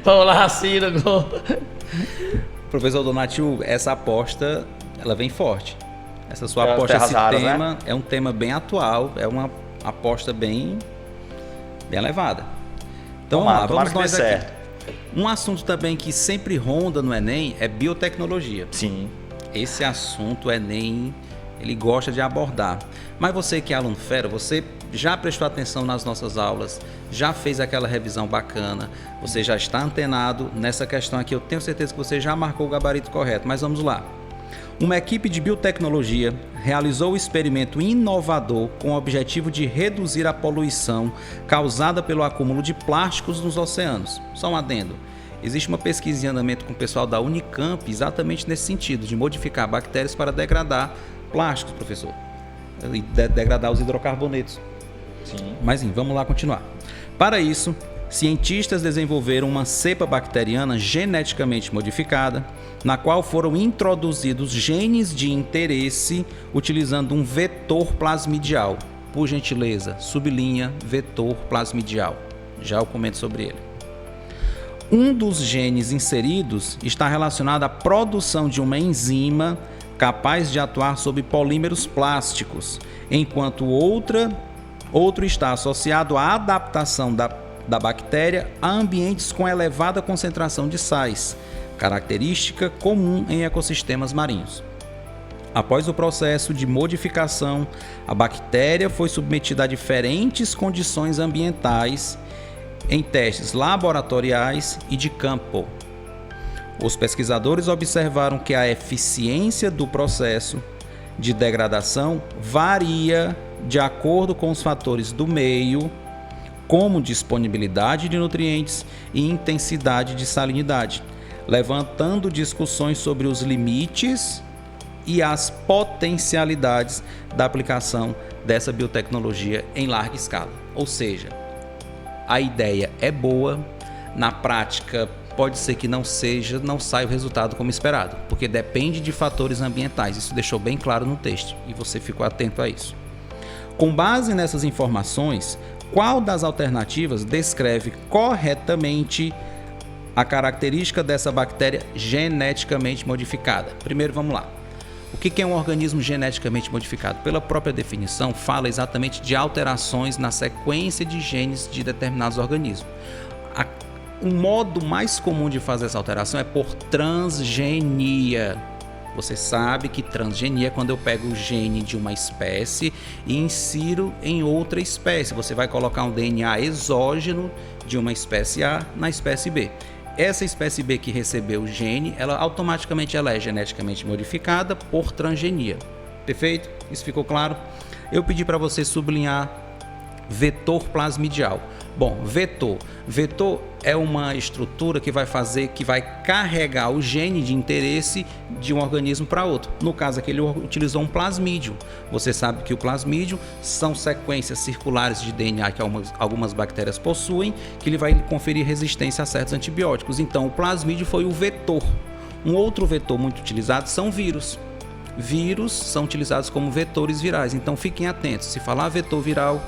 Vamos lá, Ciro. Professor Tonatiuh, essa aposta, ela vem forte. Essa sua aposta, esse tema, né? É um tema bem atual, é uma aposta bem elevada. Então vamos nós aqui. Certo. Um assunto também que sempre ronda no Enem é biotecnologia. Sim. Esse assunto o Enem ele gosta de abordar. Mas você que é aluno fera, você já prestou atenção nas nossas aulas, já fez aquela revisão bacana, você já está antenado nessa questão aqui, eu tenho certeza que você já marcou o gabarito correto, mas vamos lá. Uma equipe de biotecnologia realizou um experimento inovador com o objetivo de reduzir a poluição causada pelo acúmulo de plásticos nos oceanos. Só um adendo. Existe uma pesquisa em andamento com o pessoal da Unicamp exatamente nesse sentido, de modificar bactérias para degradar plásticos, professor, e degradar os hidrocarbonetos. Sim. Mas vamos lá continuar. Para isso, cientistas desenvolveram uma cepa bacteriana geneticamente modificada, na qual foram introduzidos genes de interesse utilizando um vetor plasmidial. Por gentileza, sublinha vetor plasmidial. Já eu comento sobre ele. Um dos genes inseridos está relacionado à produção de uma enzima capaz de atuar sobre polímeros plásticos, enquanto outro está associado à adaptação da bactéria a ambientes com elevada concentração de sais, característica comum em ecossistemas marinhos. Após o processo de modificação, a bactéria foi submetida a diferentes condições ambientais em testes laboratoriais e de campo. Os pesquisadores observaram que a eficiência do processo de degradação varia de acordo com os fatores do meio, como disponibilidade de nutrientes e intensidade de salinidade, levantando discussões sobre os limites e as potencialidades da aplicação dessa biotecnologia em larga escala. Ou seja, a ideia é boa, na prática pode ser que não saia o resultado como esperado, porque depende de fatores ambientais, isso deixou bem claro no texto e você ficou atento a isso. Com base nessas informações, qual das alternativas descreve corretamente a característica dessa bactéria geneticamente modificada? Primeiro, vamos lá. O que é um organismo geneticamente modificado? Pela própria definição, fala exatamente de alterações na sequência de genes de determinados organismos. O modo mais comum de fazer essa alteração é por transgenia. Você sabe que transgenia é quando eu pego o gene de uma espécie e insiro em outra espécie. Você vai colocar um DNA exógeno de uma espécie A na espécie B. Essa espécie B que recebeu o gene, ela automaticamente é geneticamente modificada por transgenia. Perfeito? Isso ficou claro? Eu pedi para você sublinhar vetor plasmidial. Bom, vetor é uma estrutura que vai carregar o gene de interesse de um organismo para outro. No caso aqui, ele utilizou um plasmídio. Você sabe que o plasmídio são sequências circulares de DNA que algumas bactérias possuem, que ele vai conferir resistência a certos antibióticos. Então, o plasmídio foi o vetor. Um outro vetor muito utilizado são vírus. Vírus são utilizados como vetores virais. Então, fiquem atentos. Se falar vetor viral,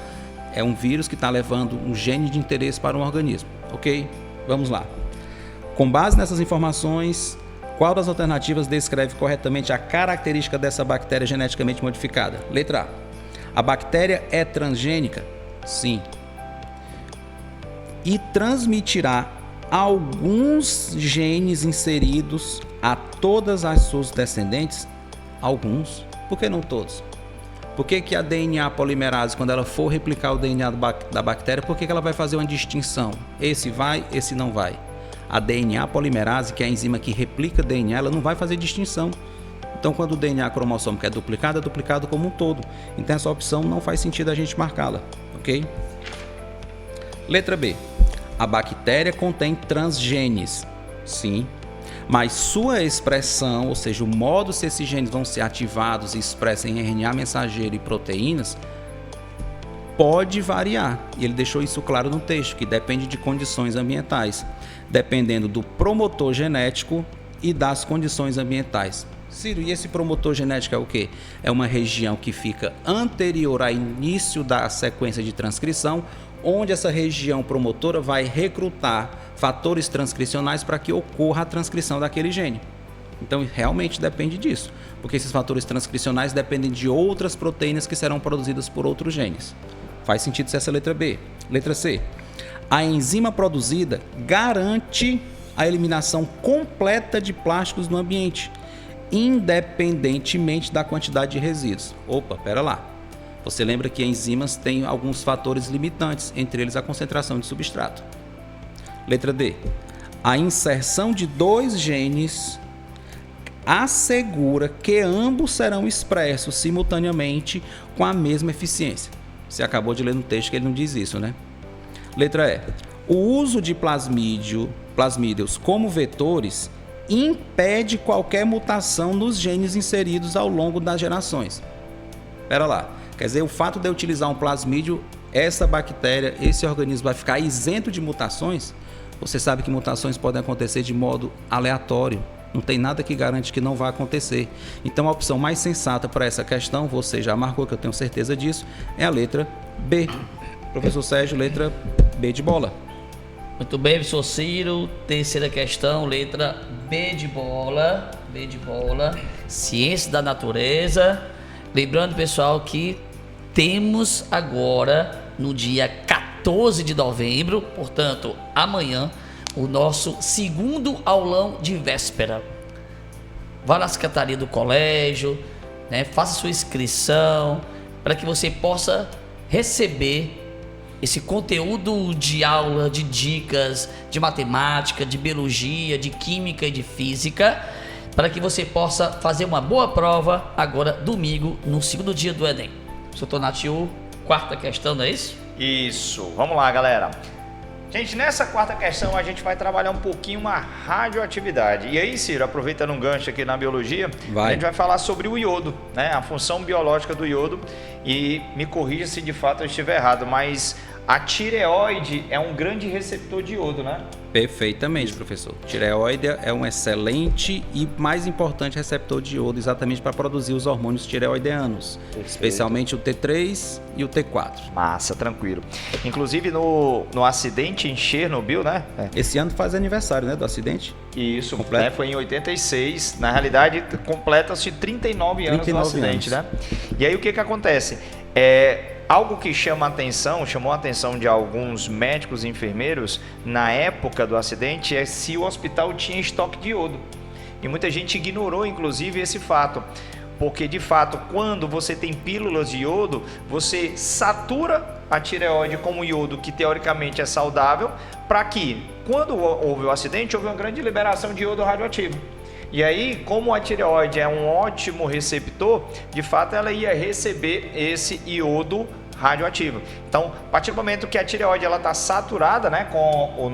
é um vírus que está levando um gene de interesse para um organismo, ok? Vamos lá. Com base nessas informações, qual das alternativas descreve corretamente a característica dessa bactéria geneticamente modificada? Letra A. A bactéria é transgênica? Sim. E transmitirá alguns genes inseridos a todas as suas descendentes? Alguns. Por que não todos? Por que a DNA polimerase, quando ela for replicar o DNA da bactéria, por que ela vai fazer uma distinção? Esse vai, esse não vai. A DNA polimerase, que é a enzima que replica DNA, ela não vai fazer distinção. Então, quando o DNA cromossômico é duplicado como um todo. Então, essa opção não faz sentido a gente marcá-la, ok? Letra B. A bactéria contém transgenes. Sim. Mas sua expressão, ou seja, o modo se esses genes vão ser ativados e expressos em RNA mensageiro e proteínas, pode variar. E ele deixou isso claro no texto, que depende de condições ambientais, dependendo do promotor genético e das condições ambientais. Ciro, e esse promotor genético é o quê? É uma região que fica anterior ao início da sequência de transcrição, onde essa região promotora vai recrutar fatores transcricionais para que ocorra a transcrição daquele gene. Então, realmente depende disso, porque esses fatores transcricionais dependem de outras proteínas que serão produzidas por outros genes. Faz sentido ser essa letra B. Letra C. A enzima produzida garante a eliminação completa de plásticos no ambiente, independentemente da quantidade de resíduos. Opa, pera lá. Você lembra que enzimas têm alguns fatores limitantes, entre eles a concentração de substrato. Letra D. A inserção de 2 genes assegura que ambos serão expressos simultaneamente com a mesma eficiência. Você acabou de ler no texto que ele não diz isso, né? Letra E. O uso de plasmídeos como vetores impede qualquer mutação nos genes inseridos ao longo das gerações. Espera lá. Quer dizer, o fato de eu utilizar um plasmídio, essa bactéria, esse organismo vai ficar isento de mutações? Você sabe que mutações podem acontecer de modo aleatório. Não tem nada que garante que não vai acontecer. Então, a opção mais sensata para essa questão, você já marcou, que eu tenho certeza disso, é a letra B. Professor Sérgio, letra B de bola. Muito bem, professor Ciro. Terceira questão, letra B de bola. B de bola. Ciência da natureza. Lembrando, pessoal, que temos agora, no dia 14 de novembro, portanto, amanhã, o nosso segundo aulão de véspera. Vá na secretaria do colégio, né, faça sua inscrição, para que você possa receber esse conteúdo de aula, de dicas, de matemática, de biologia, de química e de física, para que você possa fazer uma boa prova agora, domingo, no segundo dia do Enem. Professor Tonatiuh, quarta questão, não é isso? Isso. Vamos lá, galera. Gente, nessa quarta questão a gente vai trabalhar um pouquinho a radioatividade. E aí, Ciro, aproveitando um gancho aqui na biologia, a gente vai falar sobre o iodo, né? A função biológica do iodo. E me corrija se de fato eu estiver errado, mas a tireoide é um grande receptor de iodo, né? Perfeitamente, professor. Tireoide é um excelente e mais importante receptor de iodo, exatamente para produzir os hormônios tireoideanos, especialmente o T3 e o T4. Massa, tranquilo. Inclusive no acidente em Chernobyl, né? Esse ano faz aniversário, né, do acidente? Isso, né, foi em 86. Na realidade, completa-se 39 anos do acidente, né? E aí o que acontece? Algo que chamou a atenção de alguns médicos e enfermeiros na época do acidente é se o hospital tinha estoque de iodo. E muita gente ignorou, inclusive, esse fato. Porque, de fato, quando você tem pílulas de iodo, você satura a tireoide com o iodo, que teoricamente é saudável, para que, quando houve o acidente, houve uma grande liberação de iodo radioativo. E aí, como a tireoide é um ótimo receptor, de fato ela ia receber esse iodo radioativo. Então, a partir do momento que a tireoide está saturada, né, com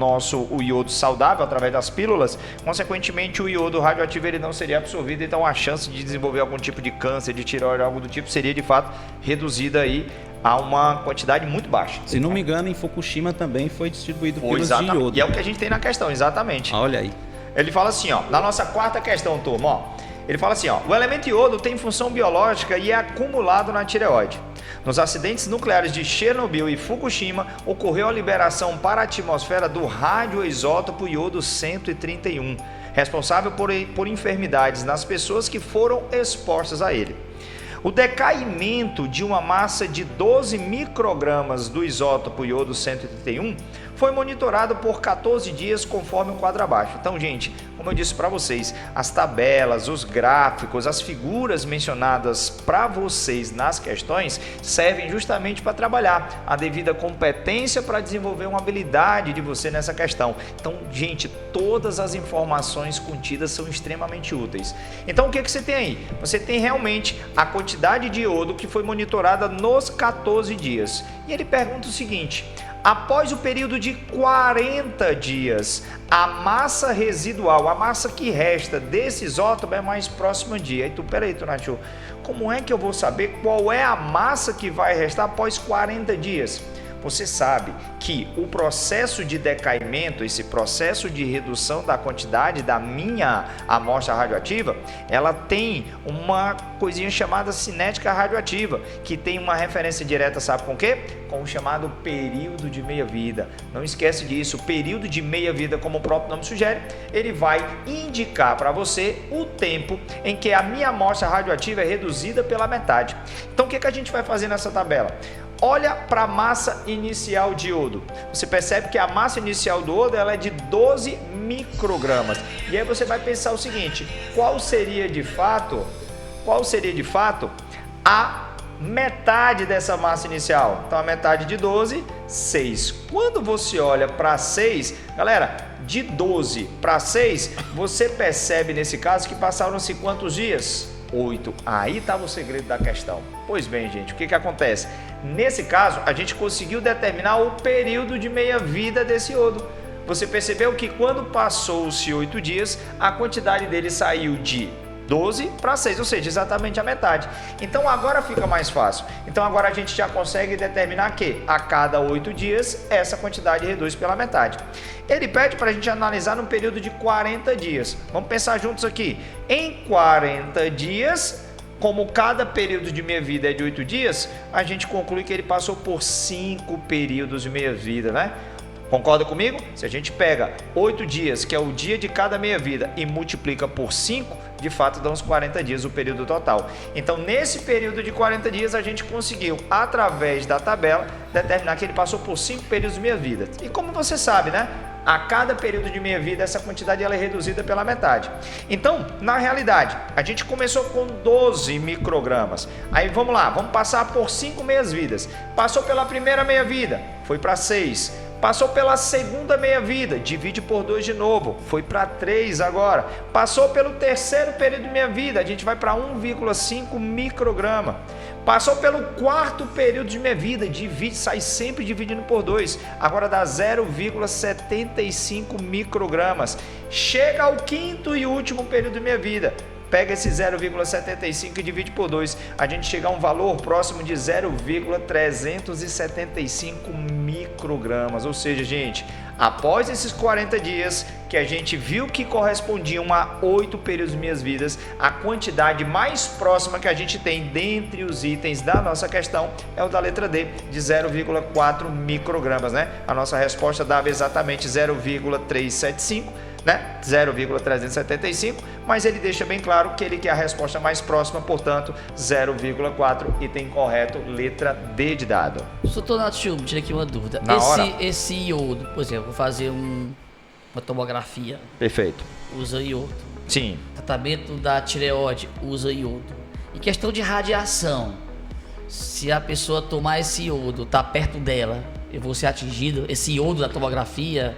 o iodo saudável através das pílulas, consequentemente o iodo radioativo ele não seria absorvido, então a chance de desenvolver algum tipo de câncer de tireoide, algo do tipo, seria de fato reduzida aí a uma quantidade muito baixa. Se não me engano, em Fukushima também foi distribuído pílulas de iodo. E é o que a gente tem na questão, exatamente. Olha aí. Ele fala assim, ó, na nossa quarta questão, turma, ó, ele fala assim, ó, o elemento iodo tem função biológica e é acumulado na tireoide. Nos acidentes nucleares de Chernobyl e Fukushima, ocorreu a liberação para a atmosfera do radioisótopo iodo 131, responsável por enfermidades nas pessoas que foram expostas a ele. O decaimento de uma massa de 12 microgramas do isótopo iodo 131 foi monitorado por 14 dias conforme o quadro abaixo. Então, gente, como eu disse para vocês, as tabelas, os gráficos, as figuras mencionadas para vocês nas questões servem justamente para trabalhar a devida competência para desenvolver uma habilidade de você nessa questão. Então, gente, todas as informações contidas são extremamente úteis. Então, o que você tem aí? Você tem realmente a quantidade de iodo que foi monitorada nos 14 dias. E ele pergunta o seguinte: após o período de 40 dias, a massa residual, a massa que resta desse isótopo é mais próxima de... Aí peraí, Tonatiuh, como é que eu vou saber qual é a massa que vai restar após 40 dias? Você sabe que o processo de decaimento, esse processo de redução da quantidade da minha amostra radioativa, ela tem uma coisinha chamada cinética radioativa, que tem uma referência direta, sabe com o quê? Com o chamado período de meia-vida. Não esquece disso, o período de meia-vida, como o próprio nome sugere, ele vai indicar para você o tempo em que a minha amostra radioativa é reduzida pela metade. Então, o que a gente vai fazer nessa tabela? olha para a massa inicial de iodo. Você percebe que a massa inicial do iodo ela é de 12 microgramas. E aí você vai pensar o seguinte, qual seria de fato a metade dessa massa inicial? Então a metade de 12, 6. Quando você olha para 6, galera, de 12 para 6, você percebe nesse caso que passaram-se quantos dias? 8. Aí estava o segredo da questão. Pois bem, gente, o que acontece? Nesse caso, a gente conseguiu determinar o período de meia-vida desse iodo. Você percebeu que quando passou-se 8 dias, a quantidade dele saiu de 12 para 6, ou seja, exatamente a metade. Então agora fica mais fácil. Então agora a gente já consegue determinar que a cada 8 dias essa quantidade reduz pela metade. Ele pede para a gente analisar num período de 40 dias. Vamos pensar juntos aqui. Em 40 dias, como cada período de meia-vida é de 8 dias, a gente conclui que ele passou por 5 períodos de meia-vida, né? Concorda comigo? Se a gente pega 8 dias, que é o dia de cada meia-vida, e multiplica por 5, de fato dá uns 40 dias o período total. Então, nesse período de 40 dias, a gente conseguiu, através da tabela, determinar que ele passou por 5 períodos de meia-vida. E como você sabe, né? A cada período de meia-vida, essa quantidade ela é reduzida pela metade. Então, na realidade, a gente começou com 12 microgramas. Aí, vamos lá, vamos passar por 5 meias-vidas. Passou pela primeira meia-vida, foi para 6. Passou pela segunda meia-vida, divide por 2 de novo, foi para 3 agora. Passou pelo terceiro período de meia-vida, a gente vai para 1,5 micrograma. Passou pelo quarto período de meia-vida, sai sempre dividindo por 2, agora dá 0,75 microgramas. Chega ao quinto e último período de meia-vida. Pega esse 0,75 e divide por 2, a gente chega a um valor próximo de 0,375 microgramas. Ou seja, gente, após esses 40 dias que a gente viu que correspondiam a 8 períodos de meia-vidas, a quantidade mais próxima que a gente tem dentre os itens da nossa questão é o da letra D, de 0,4 microgramas, né? A nossa resposta dava exatamente 0,375, né? 0,375, mas ele deixa bem claro que ele quer a resposta mais próxima, portanto 0,4, item correto, letra D de dado. Doutor Natshu, tira aqui uma dúvida. Esse iodo, por exemplo, vou fazer uma tomografia. Perfeito. Usa iodo. Sim. Tratamento da tireoide, usa iodo. E questão de radiação, se a pessoa tomar esse iodo, tá perto dela, eu vou ser atingido, esse iodo da tomografia...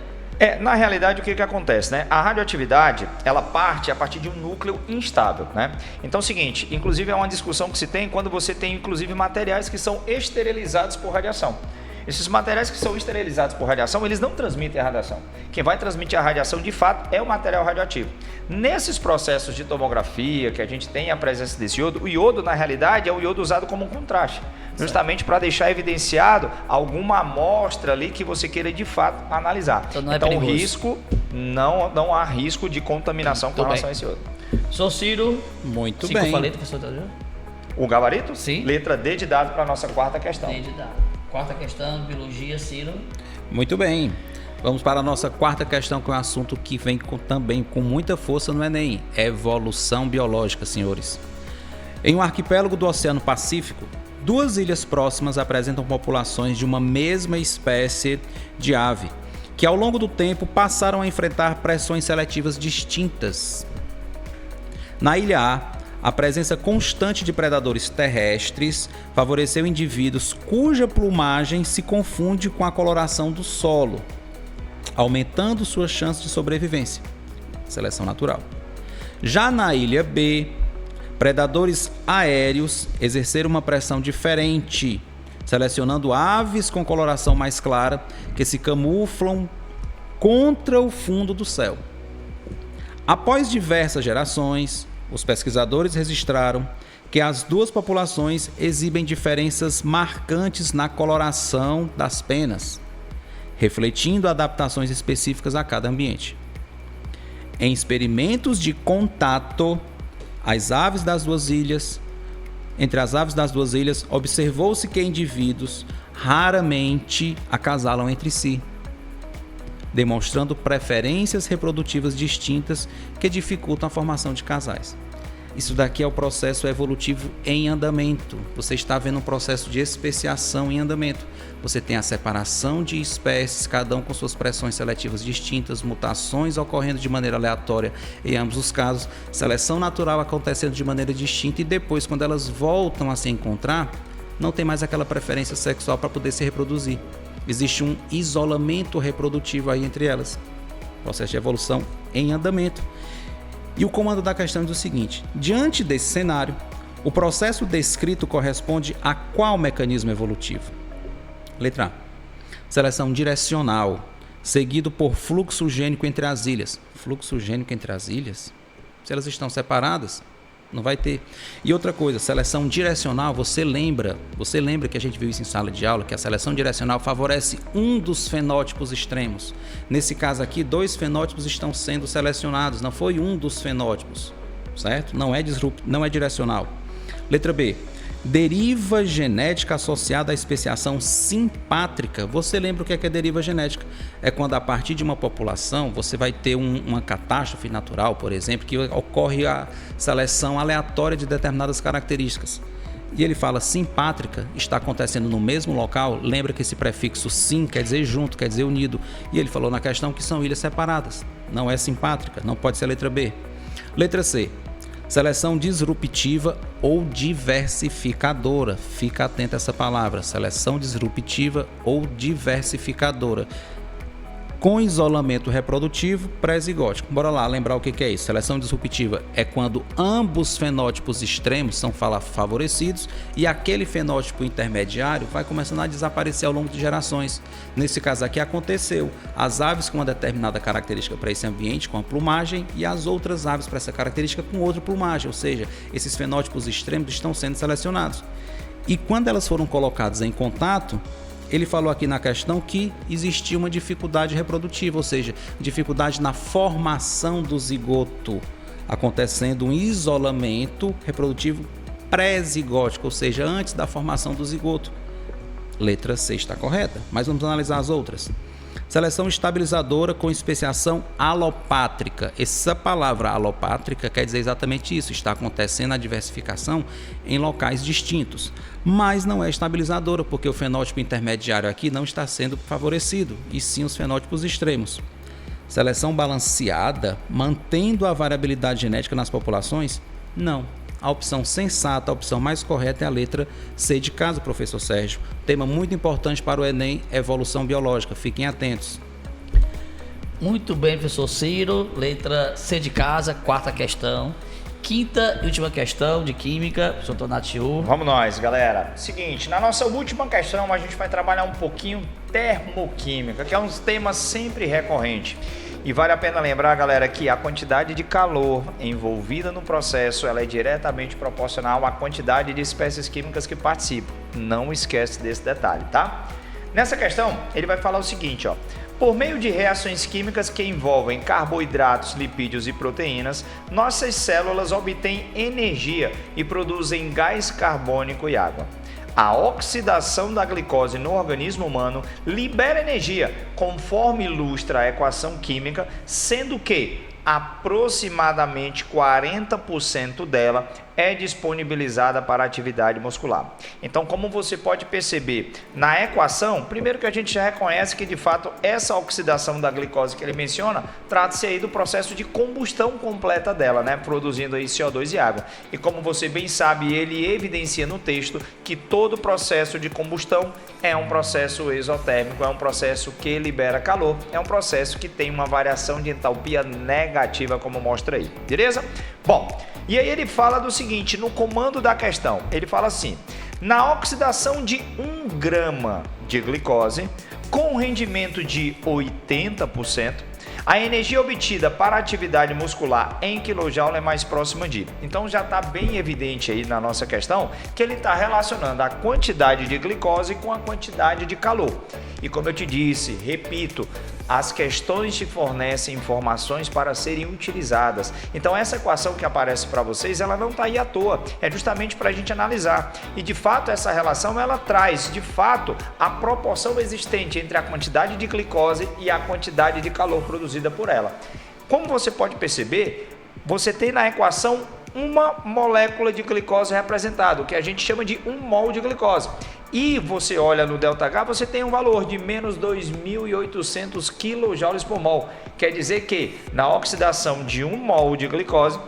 Na realidade, o que acontece, né? A radioatividade, ela parte a partir de um núcleo instável, né? Então é o seguinte, inclusive é uma discussão que se tem quando você tem, inclusive, materiais que são esterilizados por radiação. Esses materiais que são esterilizados por radiação, eles não transmitem a radiação. Quem vai transmitir a radiação, de fato, é o material radioativo. Nesses processos de tomografia, que a gente tem a presença desse iodo, o iodo, na realidade, é o iodo usado como um contraste. Justamente para deixar evidenciado alguma amostra ali que você queira, de fato, analisar. Então o risco, não há risco de contaminação com relação a esse iodo. Sou Ciro. Muito bem. bem. Eu falei, professor Tadeu? O gabarito? Sim. Letra D de dado para a nossa quarta questão. D de dado. Quarta questão, biologia, Ciro. Muito bem. Vamos para a nossa quarta questão, que é um assunto que vem também com muita força no Enem. Evolução biológica, senhores. Em um arquipélago do Oceano Pacífico, 2 ilhas próximas apresentam populações de uma mesma espécie de ave, que ao longo do tempo passaram a enfrentar pressões seletivas distintas. Na ilha A, a presença constante de predadores terrestres favoreceu indivíduos cuja plumagem se confunde com a coloração do solo, aumentando suas chances de sobrevivência. Seleção natural. Já na ilha B, predadores aéreos exerceram uma pressão diferente, selecionando aves com coloração mais clara que se camuflam contra o fundo do céu. Após diversas gerações, os pesquisadores registraram que as duas populações exibem diferenças marcantes na coloração das penas, refletindo adaptações específicas a cada ambiente. Em experimentos de contato, entre as aves das duas ilhas, observou-se que indivíduos raramente acasalam entre si, demonstrando preferências reprodutivas distintas que dificultam a formação de casais. Isso daqui é o processo evolutivo em andamento. Você está vendo um processo de especiação em andamento. Você tem a separação de espécies, cada um com suas pressões seletivas distintas, mutações ocorrendo de maneira aleatória em ambos os casos, seleção natural acontecendo de maneira distinta e depois, quando elas voltam a se encontrar, não tem mais aquela preferência sexual para poder se reproduzir. Existe um isolamento reprodutivo aí entre elas. Processo de evolução em andamento. E o comando da questão diz o seguinte: diante desse cenário, o processo descrito corresponde a qual mecanismo evolutivo? Letra A. Seleção direcional, seguido por fluxo gênico entre as ilhas. Fluxo gênico entre as ilhas? Se elas estão separadas, não vai ter. E outra coisa, seleção direcional, você lembra que a gente viu isso em sala de aula, que a seleção direcional favorece um dos fenótipos extremos. Nesse caso aqui, 2 fenótipos estão sendo selecionados, não foi um dos fenótipos, certo? Não é direcional. Letra B. Deriva genética associada à especiação simpátrica. Você lembra o que é deriva genética? É quando a partir de uma população você vai ter uma catástrofe natural, por exemplo, que ocorre a seleção aleatória de determinadas características. E ele fala simpátrica, está acontecendo no mesmo local. Lembra que esse prefixo sim quer dizer junto, quer dizer unido. E ele falou na questão que são ilhas separadas. Não é simpátrica, não pode ser a letra B. Letra C. Seleção disruptiva ou diversificadora. Fica atento a essa palavra. Seleção disruptiva ou diversificadora. Com isolamento reprodutivo pré-zigótico. Bora lá lembrar o que é isso. Seleção disruptiva é quando ambos fenótipos extremos são favorecidos e aquele fenótipo intermediário vai começando a desaparecer ao longo de gerações. Nesse caso aqui aconteceu. As aves com uma determinada característica para esse ambiente, com a plumagem, e as outras aves para essa característica com outra plumagem. Ou seja, esses fenótipos extremos estão sendo selecionados. E quando elas foram colocadas em contato, ele falou aqui na questão que existia uma dificuldade reprodutiva, ou seja, dificuldade na formação do zigoto, acontecendo um isolamento reprodutivo pré-zigótico, ou seja, antes da formação do zigoto. Letra C está correta, mas vamos analisar as outras. Seleção estabilizadora com especiação alopátrica. Essa palavra alopátrica quer dizer exatamente isso. Está acontecendo a diversificação em locais distintos. Mas não é estabilizadora, porque o fenótipo intermediário aqui não está sendo favorecido, e sim os fenótipos extremos. Seleção balanceada, mantendo a variabilidade genética nas populações? Não. A opção sensata, a opção mais correta é a letra C de casa, professor Sérgio. Tema muito importante para o Enem, evolução biológica. Fiquem atentos. Muito bem, professor Ciro. Letra C de casa, 4ª questão. 5ª e última questão de química, professor Tonatiuh. Vamos nós, galera. Seguinte, na nossa última questão a gente vai trabalhar um pouquinho termoquímica, que é um tema sempre recorrente. E vale a pena lembrar, galera, que a quantidade de calor envolvida no processo ela é diretamente proporcional à quantidade de espécies químicas que participam. Não esquece desse detalhe, tá? Nessa questão, ele vai falar o seguinte, ó. Por meio de reações químicas que envolvem carboidratos, lipídios e proteínas, nossas células obtêm energia e produzem gás carbônico e água. A oxidação da glicose no organismo humano libera energia, conforme ilustra a equação química, sendo que aproximadamente 40% dela é disponibilizada para a atividade muscular. Então, como você pode perceber na equação, primeiro que a gente já reconhece que de fato essa oxidação da glicose que ele menciona trata-se aí do processo de combustão completa dela, né, produzindo aí CO2 e água. E como você bem sabe, ele evidencia no texto que todo processo de combustão é um processo exotérmico, é um processo que libera calor, é um processo que tem uma variação de entalpia negativa, como mostra aí, beleza? Bom, e aí ele fala do seguinte, no comando da questão, ele fala assim, na oxidação de 1 grama de glicose, com rendimento de 80%, a energia obtida para a atividade muscular em kJ é mais próxima de. Então já está bem evidente aí na nossa questão que ele está relacionando a quantidade de glicose com a quantidade de calor. E como eu te disse, repito, as questões te fornecem informações para serem utilizadas. Então essa equação que aparece para vocês, ela não está aí à toa, é justamente para a gente analisar. E de fato essa relação ela traz de fato a proporção existente entre a quantidade de glicose e a quantidade de calor produzida por ela. Como você pode perceber, você tem na equação uma molécula de glicose representada, o que a gente chama de 1 mol de glicose. E você olha no ΔH, você tem um valor de menos 2.800 kJ por mol. Quer dizer que na oxidação de 1 mol de glicose,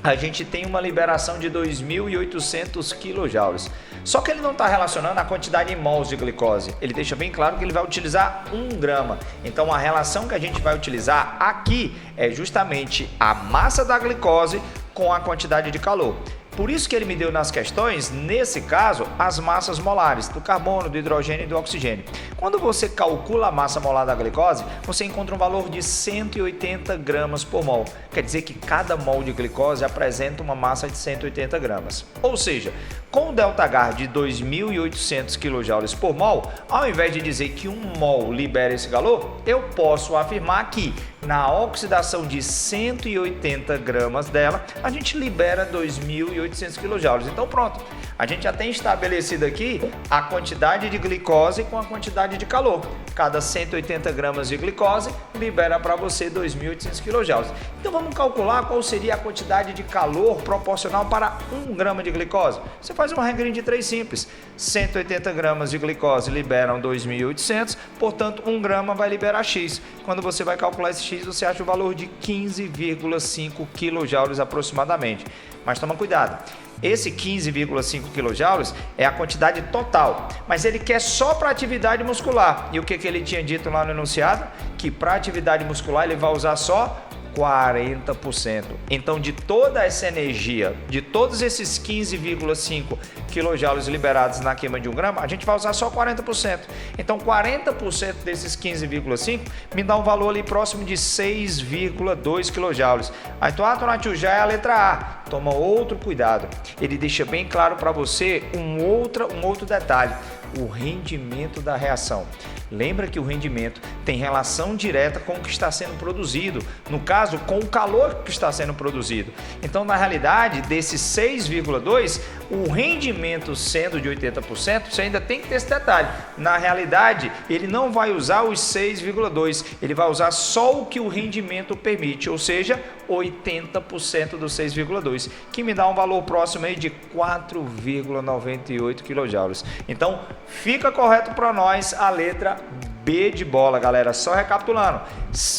a gente tem uma liberação de 2.800 kJ. Só que ele não está relacionando a quantidade em mols de glicose. Ele deixa bem claro que ele vai utilizar 1 grama. Então a relação que a gente vai utilizar aqui é justamente a massa da glicose com a quantidade de calor. Por isso que ele me deu nas questões, nesse caso, as massas molares do carbono, do hidrogênio e do oxigênio. Quando você calcula a massa molar da glicose, você encontra um valor de 180 gramas por mol. Quer dizer que cada mol de glicose apresenta uma massa de 180 gramas. Ou seja, com o ΔH de 2.800 kJ por mol, ao invés de dizer que 1 mol libera esse calor, eu posso afirmar que na oxidação de 180 gramas dela, a gente libera 2.800 kJ. Então pronto, a gente já tem estabelecido aqui a quantidade de glicose com a quantidade de calor. Cada 180 gramas de glicose libera para você 2.800 kJ. Então vamos calcular qual seria a quantidade de calor proporcional para 1 grama de glicose. Você faz uma regrinha de 3 simples. 180 gramas de glicose liberam 2.800, portanto 1 grama vai liberar X. Quando você vai calcular esse X, você acha o valor de 15,5 kJ aproximadamente. Mas toma cuidado. Esse 15,5 kJ é a quantidade total, mas ele quer só para atividade muscular. E o que ele tinha dito lá no enunciado? Que para atividade muscular ele vai usar só 40%. Então, de toda essa energia, de todos esses 15,5 kJ liberados na queima de 1 grama, a gente vai usar só 40%. Então, 40% desses 15,5 me dá um valor ali próximo de 6,2 kJ. Aí, Tonatiuh, já é a letra A. Toma outro cuidado. Ele deixa bem claro para você um outro detalhe. O rendimento da reação. Lembra que o rendimento tem relação direta com o que está sendo produzido, no caso, com o calor que está sendo produzido. Então, na realidade, desses 6,2, o rendimento sendo de 80%, você ainda tem que ter esse detalhe. Na realidade, ele não vai usar os 6,2, ele vai usar só o que o rendimento permite, ou seja, 80% dos 6,2, que me dá um valor próximo aí de 4,98 kJ. Então, fica correto para nós a letra B de bola, galera. Só recapitulando,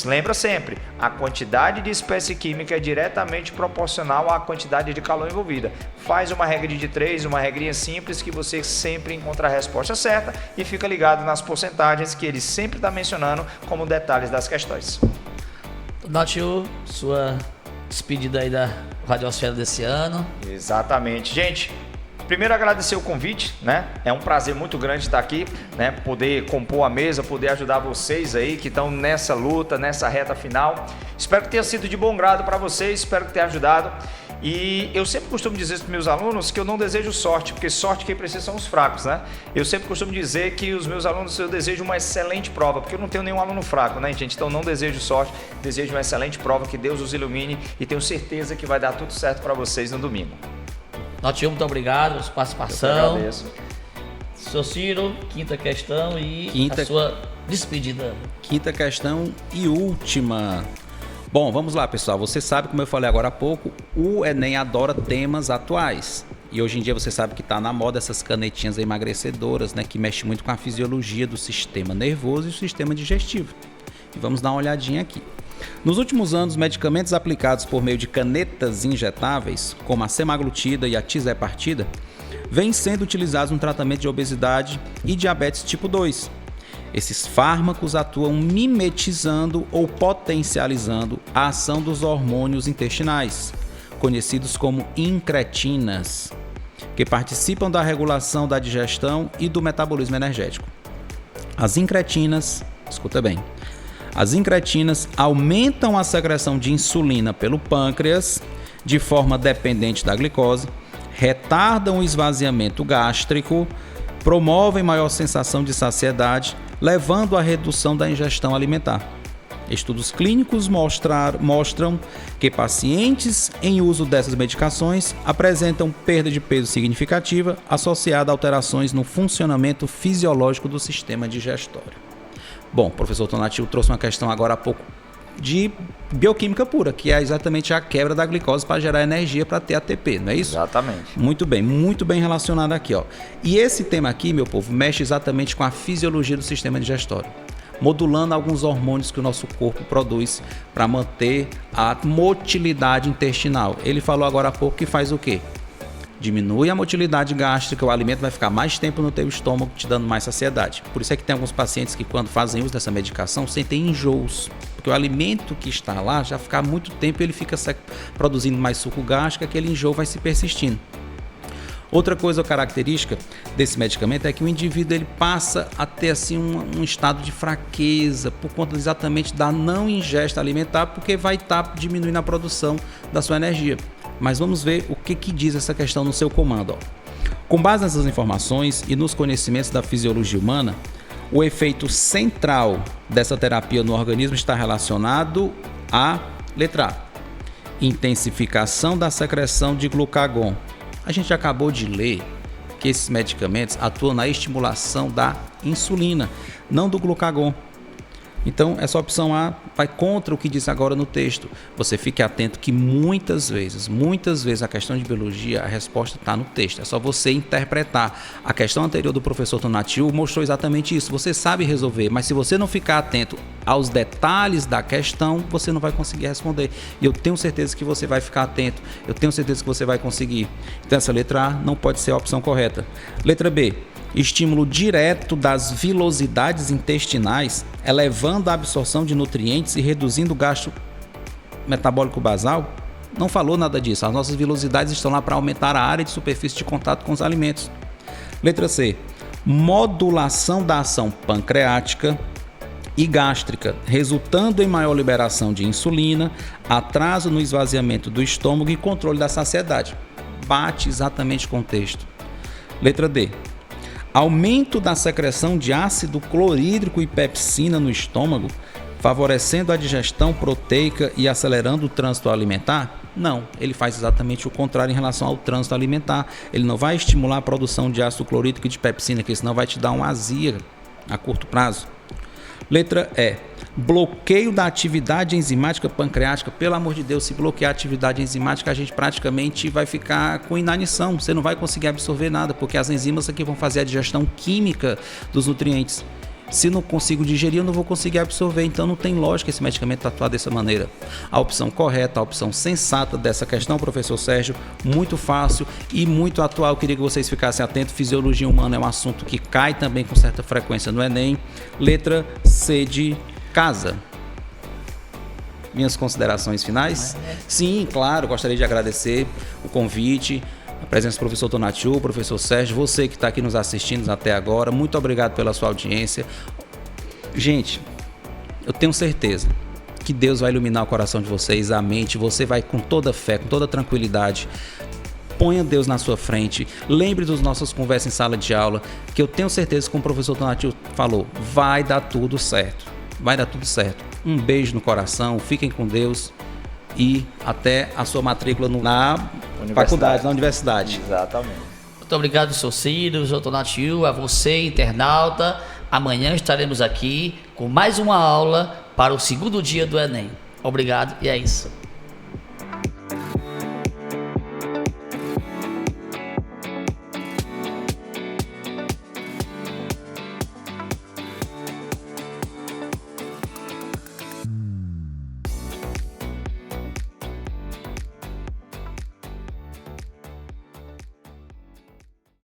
lembra sempre, a quantidade de espécie química é diretamente proporcional à quantidade de calor envolvida. Faz uma regra de 3, uma regrinha simples que você sempre encontra a resposta certa e fica ligado nas porcentagens que ele sempre está mencionando como detalhes das questões. Tonatiuh, sua despedida aí da Radiosfera desse ano. Exatamente. Gente, primeiro agradecer o convite, né? É um prazer muito grande estar aqui, né? Poder compor a mesa, poder ajudar vocês aí que estão nessa luta, nessa reta final. Espero que tenha sido de bom grado para vocês, espero que tenha ajudado. E eu sempre costumo dizer para os meus alunos que eu não desejo sorte, porque sorte quem precisa são os fracos, né? Eu sempre costumo dizer que os meus alunos, eu desejo uma excelente prova, porque eu não tenho nenhum aluno fraco, né, gente? Então não desejo sorte, desejo uma excelente prova, que Deus os ilumine e tenho certeza que vai dar tudo certo para vocês no domingo. Tonatiuh, muito obrigado pela sua participação. Eu agradeço. Sr. Ciro, quinta questão e a sua despedida. Quinta questão e última. Bom, vamos lá, pessoal. Você sabe, como eu falei agora há pouco, o Enem adora temas atuais. E hoje em dia você sabe que está na moda essas canetinhas emagrecedoras, né? Que mexe muito com a fisiologia do sistema nervoso e do sistema digestivo. E vamos dar uma olhadinha aqui. Nos últimos anos, medicamentos aplicados por meio de canetas injetáveis, como a semaglutida e a tisapartida, vêm sendo utilizados no tratamento de obesidade e diabetes tipo 2. Esses fármacos atuam mimetizando ou potencializando a ação dos hormônios intestinais, conhecidos como incretinas, que participam da regulação da digestão e do metabolismo energético. As incretinas, escuta bem, as incretinas aumentam a secreção de insulina pelo pâncreas de forma dependente da glicose, retardam o esvaziamento gástrico, promovem maior sensação de saciedade, levando à redução da ingestão alimentar. Estudos clínicos mostram que pacientes em uso dessas medicações apresentam perda de peso significativa associada a alterações no funcionamento fisiológico do sistema digestório. Bom, o professor Tonatiuh trouxe uma questão agora há pouco de bioquímica pura, que é exatamente a quebra da glicose para gerar energia para ter ATP, não é isso? Exatamente. Muito bem relacionado aqui, ó. E esse tema aqui, meu povo, mexe exatamente com a fisiologia do sistema digestório, modulando alguns hormônios que o nosso corpo produz para manter a motilidade intestinal. Ele falou agora há pouco que faz o quê? Diminui a motilidade gástrica, o alimento vai ficar mais tempo no teu estômago, te dando mais saciedade. Por isso é que tem alguns pacientes que, quando fazem uso dessa medicação, sentem enjoos, porque o alimento que está lá já fica muito tempo e ele fica produzindo mais suco gástrico, aquele enjoo vai se persistindo. Outra coisa característica desse medicamento é que o indivíduo ele passa a ter assim um estado de fraqueza por conta exatamente da não ingesta alimentar, porque vai estar diminuindo a produção da sua energia. Mas vamos ver o que diz essa questão no seu comando. Ó. Com base nessas informações e nos conhecimentos da fisiologia humana, o efeito central dessa terapia no organismo está relacionado à letra A, intensificação da secreção de glucagon. A gente acabou de ler que esses medicamentos atuam na estimulação da insulina, não do glucagon. Então, essa opção A vai contra o que diz agora no texto. Você fique atento que muitas vezes a questão de biologia, a resposta está no texto. É só você interpretar. A questão anterior do professor Tonatiuh mostrou exatamente isso. Você sabe resolver, mas se você não ficar atento aos detalhes da questão, você não vai conseguir responder. E eu tenho certeza que você vai ficar atento. Eu tenho certeza que você vai conseguir. Então, essa letra A não pode ser a opção correta. Letra B. Estímulo direto das vilosidades intestinais, elevando a absorção de nutrientes e reduzindo o gasto metabólico basal? Não falou nada disso. As nossas vilosidades estão lá para aumentar a área de superfície de contato com os alimentos. Letra C. Modulação da ação pancreática e gástrica, resultando em maior liberação de insulina, atraso no esvaziamento do estômago e controle da saciedade. Bate exatamente com o texto. Letra D. Aumento da secreção de ácido clorídrico e pepsina no estômago, favorecendo a digestão proteica e acelerando o trânsito alimentar? Não, ele faz exatamente o contrário em relação ao trânsito alimentar. Ele não vai estimular a produção de ácido clorídrico e de pepsina, que senão vai te dar uma azia a curto prazo. Letra E. Bloqueio da atividade enzimática pancreática. Pelo amor de Deus, se bloquear a atividade enzimática, a gente praticamente vai ficar com inanição. Você não vai conseguir absorver nada, porque as enzimas aqui vão fazer a digestão química dos nutrientes. Se não consigo digerir, eu não vou conseguir absorver. Então não tem lógica esse medicamento atuar dessa maneira. A opção correta, a opção sensata dessa questão, professor Sérgio, muito fácil e muito atual. Eu queria que vocês ficassem atentos. Fisiologia humana é um assunto que cai também com certa frequência no Enem. Letra C de casa. Minhas considerações finais? Sim, claro, gostaria de agradecer o convite, a presença do professor Tonatiuh, professor Sérgio, você que está aqui nos assistindo até agora, muito obrigado pela sua audiência. Gente, eu tenho certeza que Deus vai iluminar o coração de vocês, a mente, você vai com toda fé, com toda tranquilidade. Ponha Deus na sua frente, lembre das nossas conversas em sala de aula, que eu tenho certeza, como o professor Tonatiuh falou, vai dar tudo certo. Vai dar tudo certo. Um beijo no coração, fiquem com Deus e até a sua matrícula na faculdade, na universidade. Exatamente. Muito obrigado, Sr. Ciro, Sr. Tonatiuh, a você, internauta. Amanhã estaremos aqui com mais uma aula para o segundo dia do Enem. Obrigado e é isso.